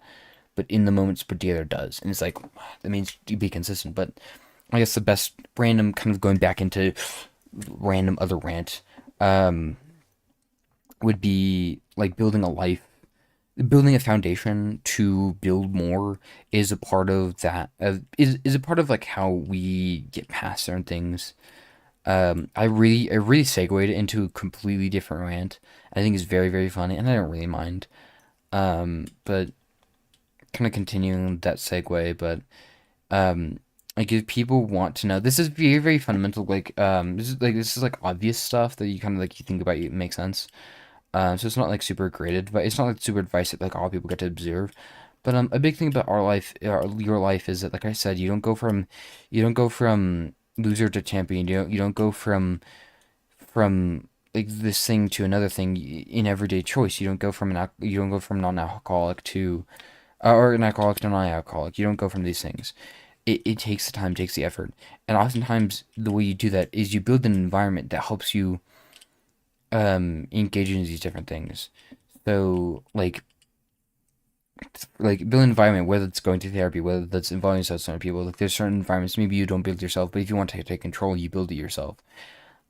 but in the moments put together does. And it's like that means you be consistent. But I guess the best random kind of going back into random other rant um would be like building a foundation to build more is a part of that is a part of like how we get past certain things. I really segued it into a completely different rant. I think it's very, very funny, and I don't really mind. But kind of continuing that segue, but um, like if people want to know, this is very, very fundamental. This is like obvious stuff that you kind of like you think about, it makes sense. So it's not like super graded, but it's not like super advice that like all people get to observe. But a big thing about our life, your life, is that like I said, you don't go from loser to champion. You don't go from like this thing to another thing in everyday choice. You don't go from non-alcoholic to or an alcoholic to non-alcoholic. You don't go from these things. It takes the time, takes the effort, and oftentimes the way you do that is you build an environment that helps you engage in these different things. So like build an environment, whether it's going to therapy, whether that's involving yourself with certain people. Like there's certain environments maybe you don't build yourself, but if you want to take control, you build it yourself.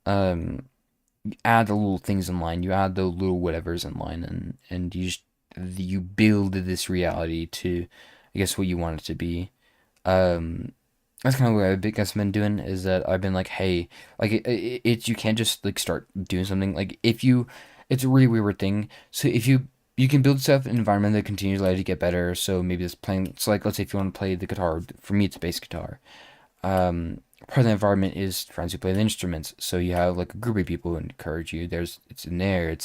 Um, add the little things in line, you add the little whatevers in line, and you build this reality to, I guess, what you want it to be. Um, that's kind of what I've been doing is that I've been like, hey, like it's you can't just like start doing something like if you, it's a really weird thing. So if you can build stuff an environment that continues to allow you to get better. So maybe it's playing. So like let's say if you want to play the guitar, for me it's bass guitar. Part of the environment is friends who play the instruments. So you have like a group of people who encourage you. It's in there.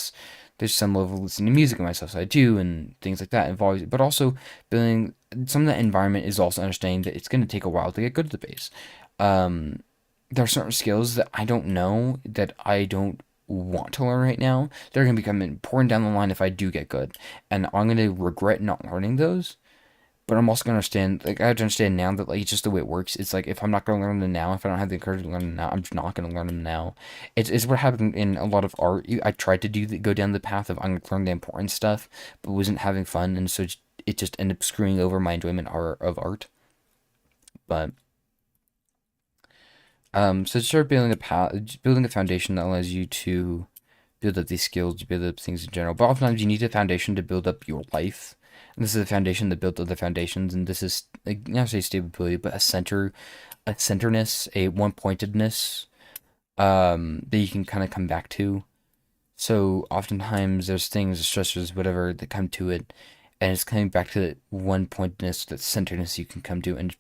There's some level of listening to music on my stuff side too, and things like that involves. But also building some of that environment is also understanding that it's going to take a while to get good at the bass. Um, there are certain skills that I don't know that I don't want to learn right now. They're going to become important down the line if I do get good, and I'm going to regret not learning those. But I'm also gonna understand, like, I have to understand now that, like, it's just the way it works. It's like, if I'm not gonna learn them now, if I don't have the encouragement to learn them now, I'm just not gonna learn them now. It's what happened in a lot of art. I tried to go down the path of I'm gonna learn the important stuff, but wasn't having fun, and so it just ended up screwing over my enjoyment of art. But, so start building a path, building a foundation that allows you to build up these skills, build up things in general. But oftentimes you need a foundation to build up your life. And this is a foundation that built other foundations, and this is like not say stability, but a centerness, a one pointedness that you can kind of come back to. So oftentimes there's things, stressors, whatever that come to it, and it's coming back to that one pointedness, that centeredness you can come to, and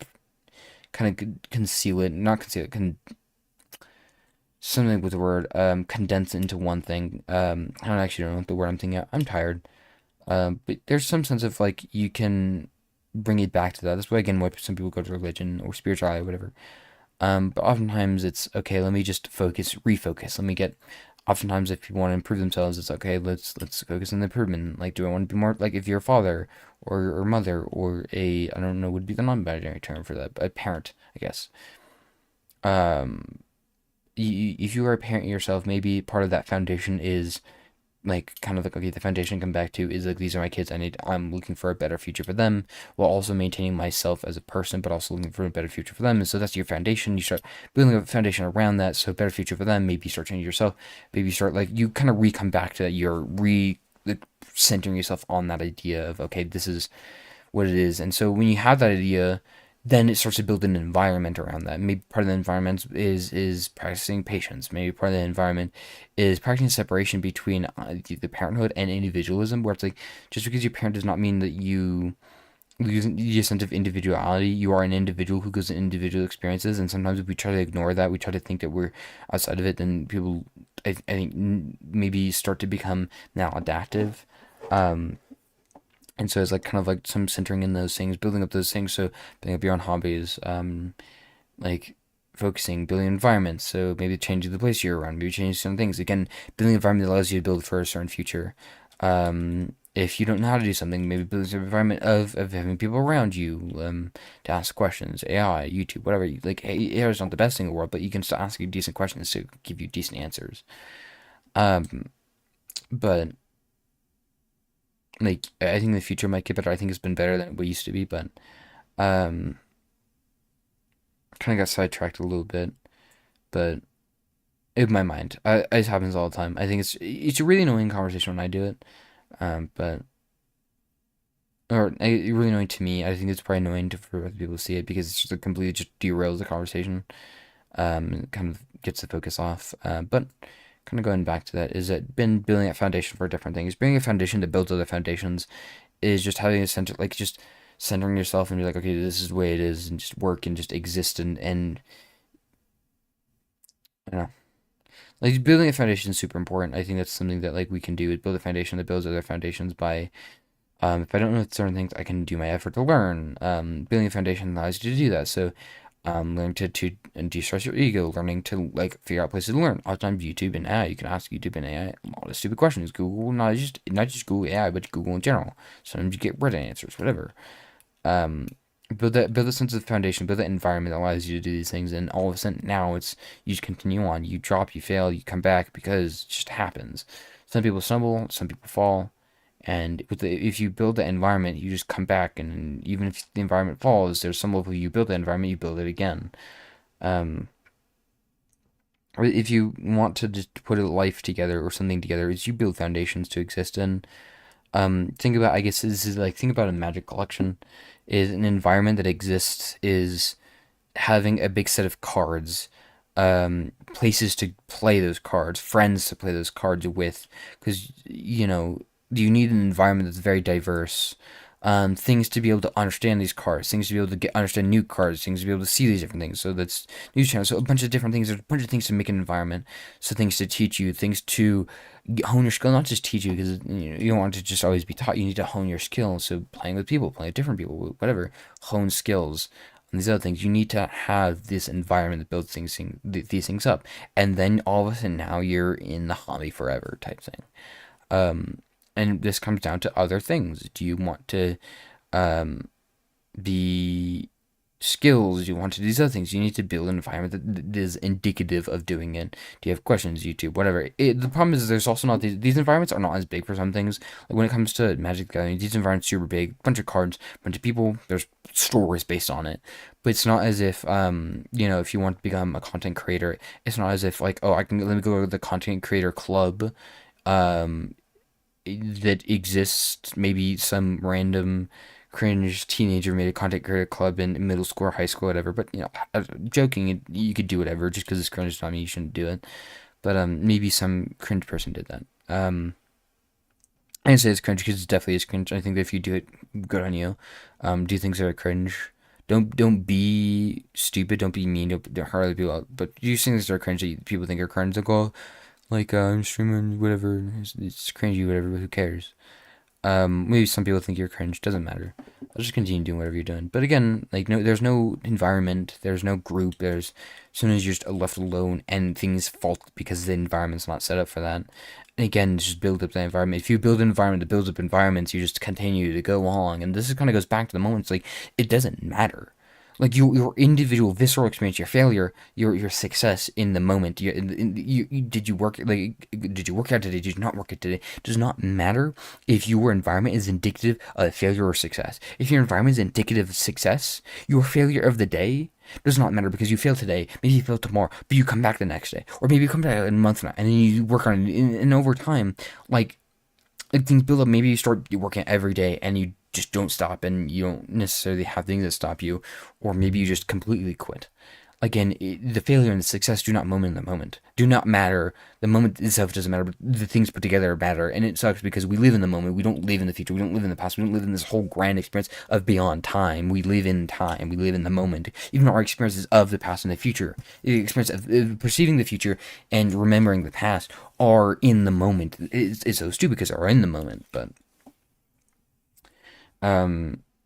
kind of conceal it, not conceal it, something with the word condense it into one thing. I don't actually know what the word I'm thinking of. I'm tired. But there's some sense of like you can bring it back to that. That's why again why some people go to religion or spirituality or whatever. But oftentimes it's okay. Let me just refocus. Let me get. Oftentimes, if people want to improve themselves, it's okay. Let's focus on the improvement. Like, do I want to be more like if you're a father or mother or a I don't know would be the non-binary term for that, but a parent, I guess. Um, if you are a parent yourself, maybe part of that foundation is like kind of like okay the foundation I come back to is like these are my kids, I'm looking for a better future for them while also maintaining myself as a person but also looking for a better future for them, and so that's your foundation. You start building a foundation around that, so better future for them, maybe you start changing yourself, maybe you start like you kind of come back to that, you're like, centering yourself on that idea of okay this is what it is. And so when you have that idea, then it starts to build an environment around that. Maybe part of the environment is practicing patience. Maybe part of the environment is practicing separation between the parenthood and individualism, where it's like just because you're parent does not mean that you lose your sense of individuality. You are an individual who goes to individual experiences, and sometimes if we try to ignore that, we try to think that we're outside of it, then people, I think, maybe start to become maladaptive. Um, and so it's like kind of like some centering in those things, building up those things. So building up your own hobbies, like focusing, building environments. So maybe changing the place you're around, maybe changing some things. Again, building an environment that allows you to build for a certain future. If you don't know how to do something, maybe building an environment of having people around you to ask questions, AI, YouTube, whatever. Like AI is not the best thing in the world, but you can still ask you decent questions to give you decent answers. Um, but like I think the future might get better. I think it's been better than it used to be, but um, kind of got sidetracked a little bit. But in my mind, it happens all the time. I think it's a really annoying conversation when I do it. But or really annoying to me. I think it's probably annoying for other people to see it because it's just completely just derails the conversation. It kind of gets the focus off. But kind of going back to that, is that been building a foundation for different things. Building a foundation that builds other foundations is just having a center, like just centering yourself and be like, okay, this is the way it is, and just work and just exist and I don't know. Like building a foundation is super important. I think that's something that like we can do is build a foundation that builds other foundations by if I don't know certain things, I can do my effort to learn. Building a foundation allows you to do that. So learning to de-stress your ego, learning to like figure out places to learn. A lot of times YouTube and AI, you can ask YouTube and AI a lot of stupid questions. Google, not just Google AI, but Google in general. Sometimes you get Reddit answers, whatever. Um, build a sense of foundation, build an environment that allows you to do these things, and all of a sudden now it's you just continue on. You drop, you fail, you come back because it just happens. Some people stumble, some people fall, and if you build the environment, you just come back, and even if the environment falls, there's some level you build the environment, you build it again. Um, or if you want to just put a life together or something together, is you build foundations to exist in. Think about, I guess this is like, think about a magic collection is an environment that exists is having a big set of cards, places to play those cards, friends to play those cards with, because you need an environment that's very diverse. Things to be able to understand these cards, things to be able to understand new cards, things to be able to see these different things. So that's news channels. So a bunch of different things. There's a bunch of things to make an environment. So things to teach you, things to hone your skill, not just teach you because you don't want to just always be taught. You need to hone your skill. So playing with people, playing with different people, whatever, hone skills. And these other things, you need to have this environment that builds these things up, and then all of a sudden now you're in the hobby forever type thing. Um, and this comes down to other things. Do you want to um, be skills? Do you want to do these other things? You need to build an environment that is indicative of doing it. Do you have questions? YouTube, whatever. The problem is there's also not these environments are not as big for some things. Like when it comes to Magic the Gathering, these environments are super big. Bunch of cards, bunch of people. There's stories based on it. But it's not as if if you want to become a content creator, it's not as if like, oh, I can let me go to the content creator club. Um, that exists. Maybe some random cringe teenager made a content creator club in middle school or high school, whatever. But joking, you could do whatever just because it's cringe. Does not mean you shouldn't do it. But maybe some cringe person did that. I didn't say it's cringe because it definitely is cringe. I think that if you do it, good on you. Do things that are cringe. Don't be stupid. Don't be mean. Don't hurt other people. But do things that are cringe that people think are cringe. Like, oh, like I'm streaming whatever. It's cringy, whatever. But who cares? Maybe some people think you're cringe. Doesn't matter. I'll just continue doing whatever you're doing. But again, like no, there's no environment. There's no group. There's sometimes you're just left alone, and things fall because the environment's not set up for that. And again, just build up the environment. If you build an environment that builds up environments, you just continue to go along. And this kind of goes back to the moments. Like it doesn't matter. Like your individual visceral experience, your failure, your success in the moment. Did you work like did you work out today? Did you not work out today? Does not matter if your environment is indicative of failure or success. If your environment is indicative of success, your failure of the day does not matter because you fail today, maybe you fail tomorrow, but you come back the next day, or maybe you come back in a month from now, and then you work on it, and over time, like things build up. Maybe you start working every day, and you just don't stop, and you don't necessarily have things that stop you, or maybe you just completely quit. Again, the failure and the success do not moment in the moment. Do not matter. The moment itself doesn't matter, but the things put together matter. And it sucks because we live in the moment. We don't live in the future. We don't live in the past. We don't live in this whole grand experience of beyond time. We live in time. We live in the moment. Even our experiences of the past and the future, the experience of perceiving the future and remembering the past are in the moment. It's so stupid because they're in the moment, but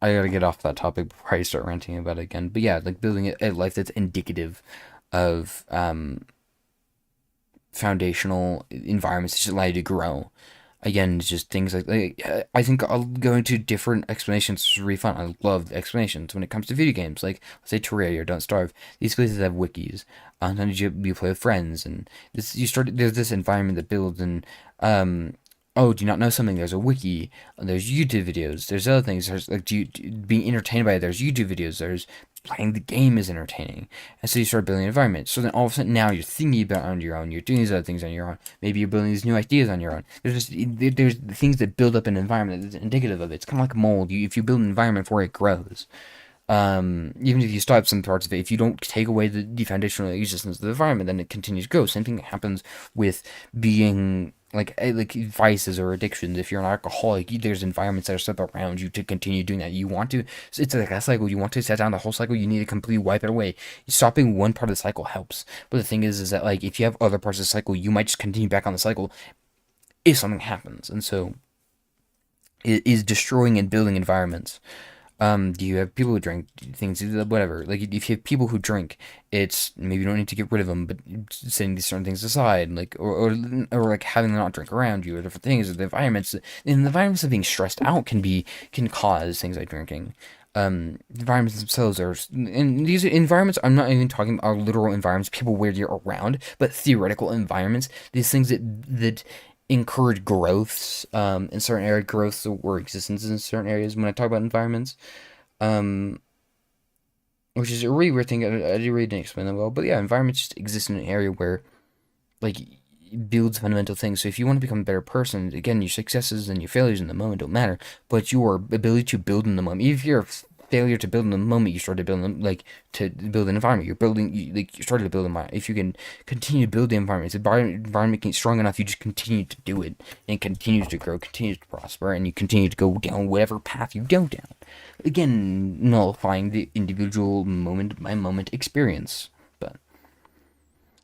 I gotta get off that topic before I start ranting about it again. But yeah, like building a life that's indicative of foundational environments that just allow you to grow. Again, it's just things I think I'll go into different explanations. It's really fun. I love the explanations when it comes to video games. Like let's say Terraria or Don't Starve. These places have wikis. Sometimes you play with friends, and there's this environment that builds and oh, do you not know something? There's a wiki. There's YouTube videos. There's other things. There's like being entertained by it. There's YouTube videos. There's playing the game is entertaining, and so you start building an environment. So then all of a sudden now you're thinking about it on your own. You're doing these other things on your own. Maybe you're building these new ideas on your own. There's things that build up an environment that's indicative of it. It's kind of like a mold. If you build an environment for it, it grows. Even if you still have some parts of it, if you don't take away the foundational existence of the environment, then it continues to grow. Same thing happens with being like vices or addictions. If you're an alcoholic, there's environments that are set around you to continue doing that. You want to, so it's like a cycle. You want to set down the whole cycle. You need to completely wipe it away. Stopping one part of the cycle helps, but the thing is that like if you have other parts of the cycle, you might just continue back on the cycle if something happens. And so it is destroying and building environments. Do you have people who drink things, whatever? Like, if you have people who drink, it's maybe you don't need to get rid of them, but setting these certain things aside, like, or like having them not drink around you, or different things, or the environments of being stressed out can cause things like drinking. The environments themselves are, and these environments, I'm not even talking about literal environments, people where you're around, but theoretical environments, these things that encourage growths in certain areas, growths or existences in certain areas. When I talk about environments, um, which is a really weird thing, I really didn't explain that well. But yeah, environments just exist in an area where like builds fundamental things. So if you want to become a better person, again, your successes and your failures in the moment don't matter, but your ability to build in the moment. If you're a failure to build in the moment, you started building like to build an environment. You started to build an environment. If you can continue to build the environment, if the environment gets strong enough, you just continue to do it and it continues to grow, continues to prosper, and you continue to go down whatever path you go down. Again, nullifying the individual moment by moment experience. But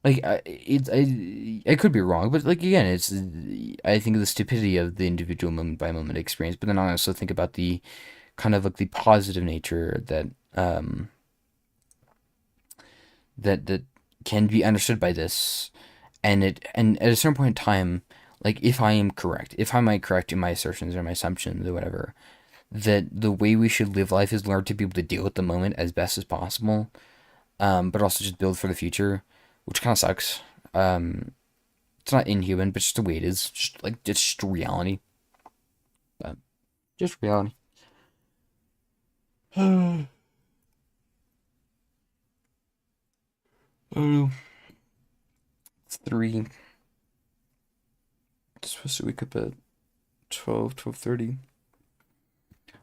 like I could be wrong, but like again, it's I think of the stupidity of the individual moment by moment experience, but then I also think about the kind of like the positive nature um that can be understood by this, and at a certain point in time, like if I am correct, if I am correct in my assertions or my assumptions or whatever, that the way we should live life is learn to be able to deal with the moment as best as possible, but also just build for the future, which kind of sucks. Um, it's not inhuman, but just the way it is, just reality. But just reality. I don't know. It's 3. It's supposed to wake up at 12:30.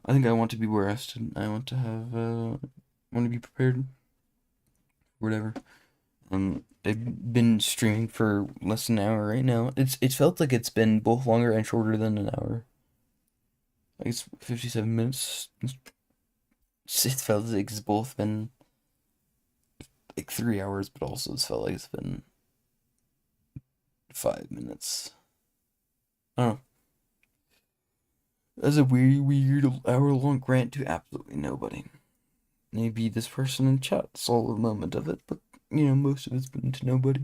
I think I want to be rested. I want to have, want to be prepared. Whatever. I've been streaming for less than an hour right now. It's felt like it's been both longer and shorter than an hour. Like it's 57 minutes. It felt like it's both been like 3 hours, but also it's felt like it's been 5 minutes. I don't know. That's a weird hour-long rant to absolutely nobody. Maybe this person in chat saw a moment of it, but most of it's been to nobody.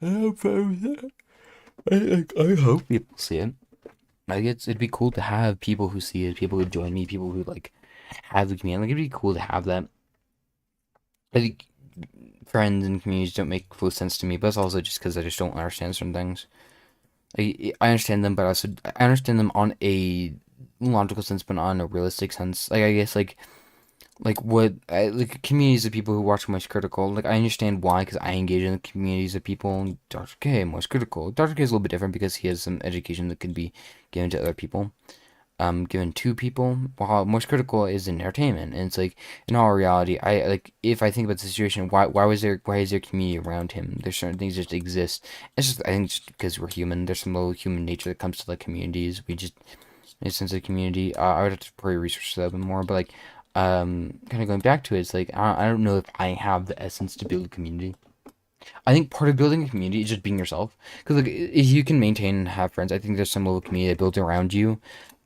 I'm fine with that. I hope people see it. Like it'd be cool to have people who see it, people who join me, people who like have the community. Like it'd be cool to have that. I think friends and communities don't make full sense to me, but it's also just because I just don't understand certain things. I understand them, but also I understand them on a logical sense, but not on a realistic sense. Like I guess like what like communities of people who watch Moist Critical. Like I understand why, because I engage in the communities of people. Dr. K, Moist Critical. Dr. K is a little bit different because he has some education that could be given to other people. Given to people, while Moist Critical is in entertainment, and it's like in all reality, I like if I think about the situation, why is there community around him? There's certain things that just exist. It's just I think just because we're human, there's some little human nature that comes to like communities. We just a sense of community. I would have to probably research that a bit more, but like kind of going back to it, it's like I don't know if I have the essence to build a community. I think part of building a community is just being yourself. Because like if you can maintain and have friends, I think there's some little community that builds around you.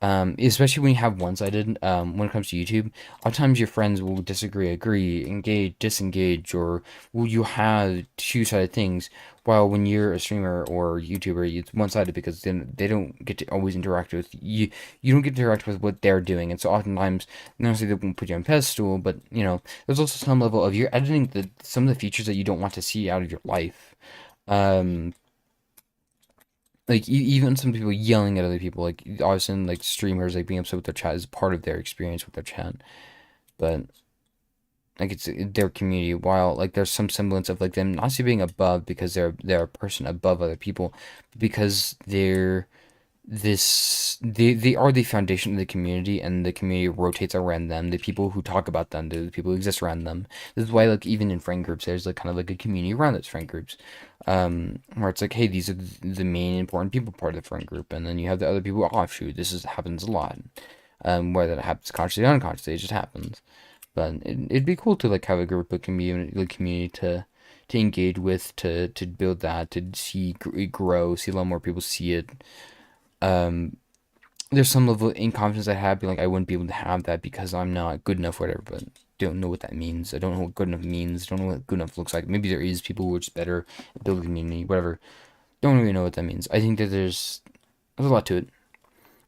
Especially when you have one-sided. When it comes to YouTube, a lot of times your friends will disagree, agree, engage, disengage, or will you have two-sided things. While when you're a streamer or YouTuber, it's one-sided because then they don't get to always interact with you. You don't get to interact with what they're doing, and so oftentimes, not necessarily they won't put you on pedestal, but there's also some level of you're editing some of the features that you don't want to see out of your life. Um, like even some people yelling at other people, like obviously like streamers like being upset with their chat is part of their experience with their chat, but like it's their community. While like there's some semblance of like them not being above because they're a person above other people, but because they're they are the foundation of the community, and the community rotates around them. The people who talk about them, the people who exist around them. This is why, like, even in friend groups, there's like kind of like a community around those friend groups, where it's like, hey, these are the main important people part of the friend group, and then you have the other people offshoot. Happens a lot, whether that happens consciously or unconsciously, it just happens. But it'd be cool to like have a group of community to engage with, to build that, to see it grow, see a lot more people see it. Um, there's some level of inconfidence I have, being like I wouldn't be able to have that because I'm not good enough, whatever. But don't know what that means. I don't know what good enough means. Don't know what good enough looks like. Maybe there is people who are just better at building community, whatever. Don't really know what that means. I think that there's a lot to it.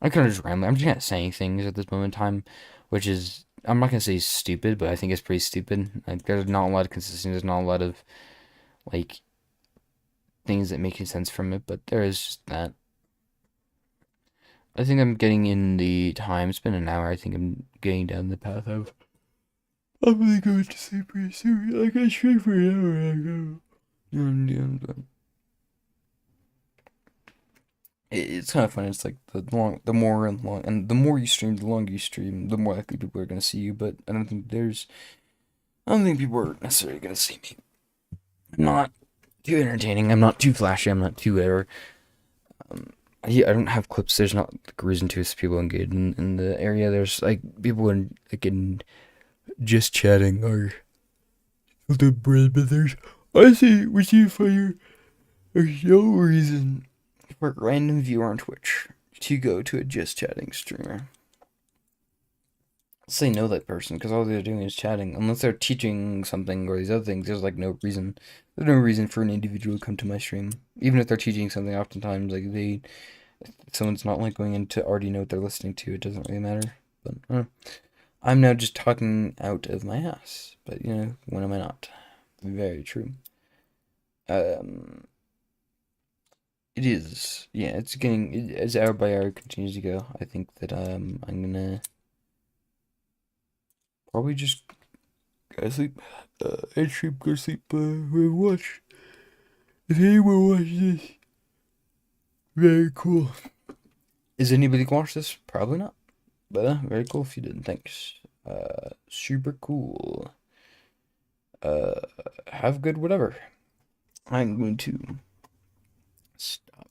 I'm kind of just rambling. I'm just kind of saying things at this moment in time, which is I'm not gonna say stupid, but I think it's pretty stupid. Like there's not a lot of consistency. There's not a lot of like things that make sense from it, but there is just that. I think I'm getting in the time. It's been an hour. I think I'm getting down the path of I'm really going to sleep pretty soon. I got straight for an hour. I go. It's kind of fun. It's like the more you stream, the longer you stream, the more likely people are gonna see you. But I don't think people are necessarily gonna see me. I'm not too entertaining. I'm not too flashy. I'm not too whatever. Yeah, I don't have clips. There's not like a reason to if people engage in the area. There's like people in just chatting or the bread, but I see with you fire. There's no reason for a random viewer on Twitch to go to a just chatting streamer. Say no that person because all they're doing is chatting. Unless they're teaching something or these other things, there's like no reason. There's no reason for an individual to come to my stream. Even if they're teaching something, oftentimes like if someone's not like going in to already know what they're listening to, it doesn't really matter. But I'm now just talking out of my ass. But when am I not? Very true. Um, it is. Yeah, it's getting as hour by hour continues to go. I think that I'm gonna probably just go to sleep. And stream, go to sleep. Watch. If anyone watches this, very cool. Is anybody gonna watch this? Probably not. But very cool if you did. Thanks. Super cool. Have good whatever. I'm going to stop.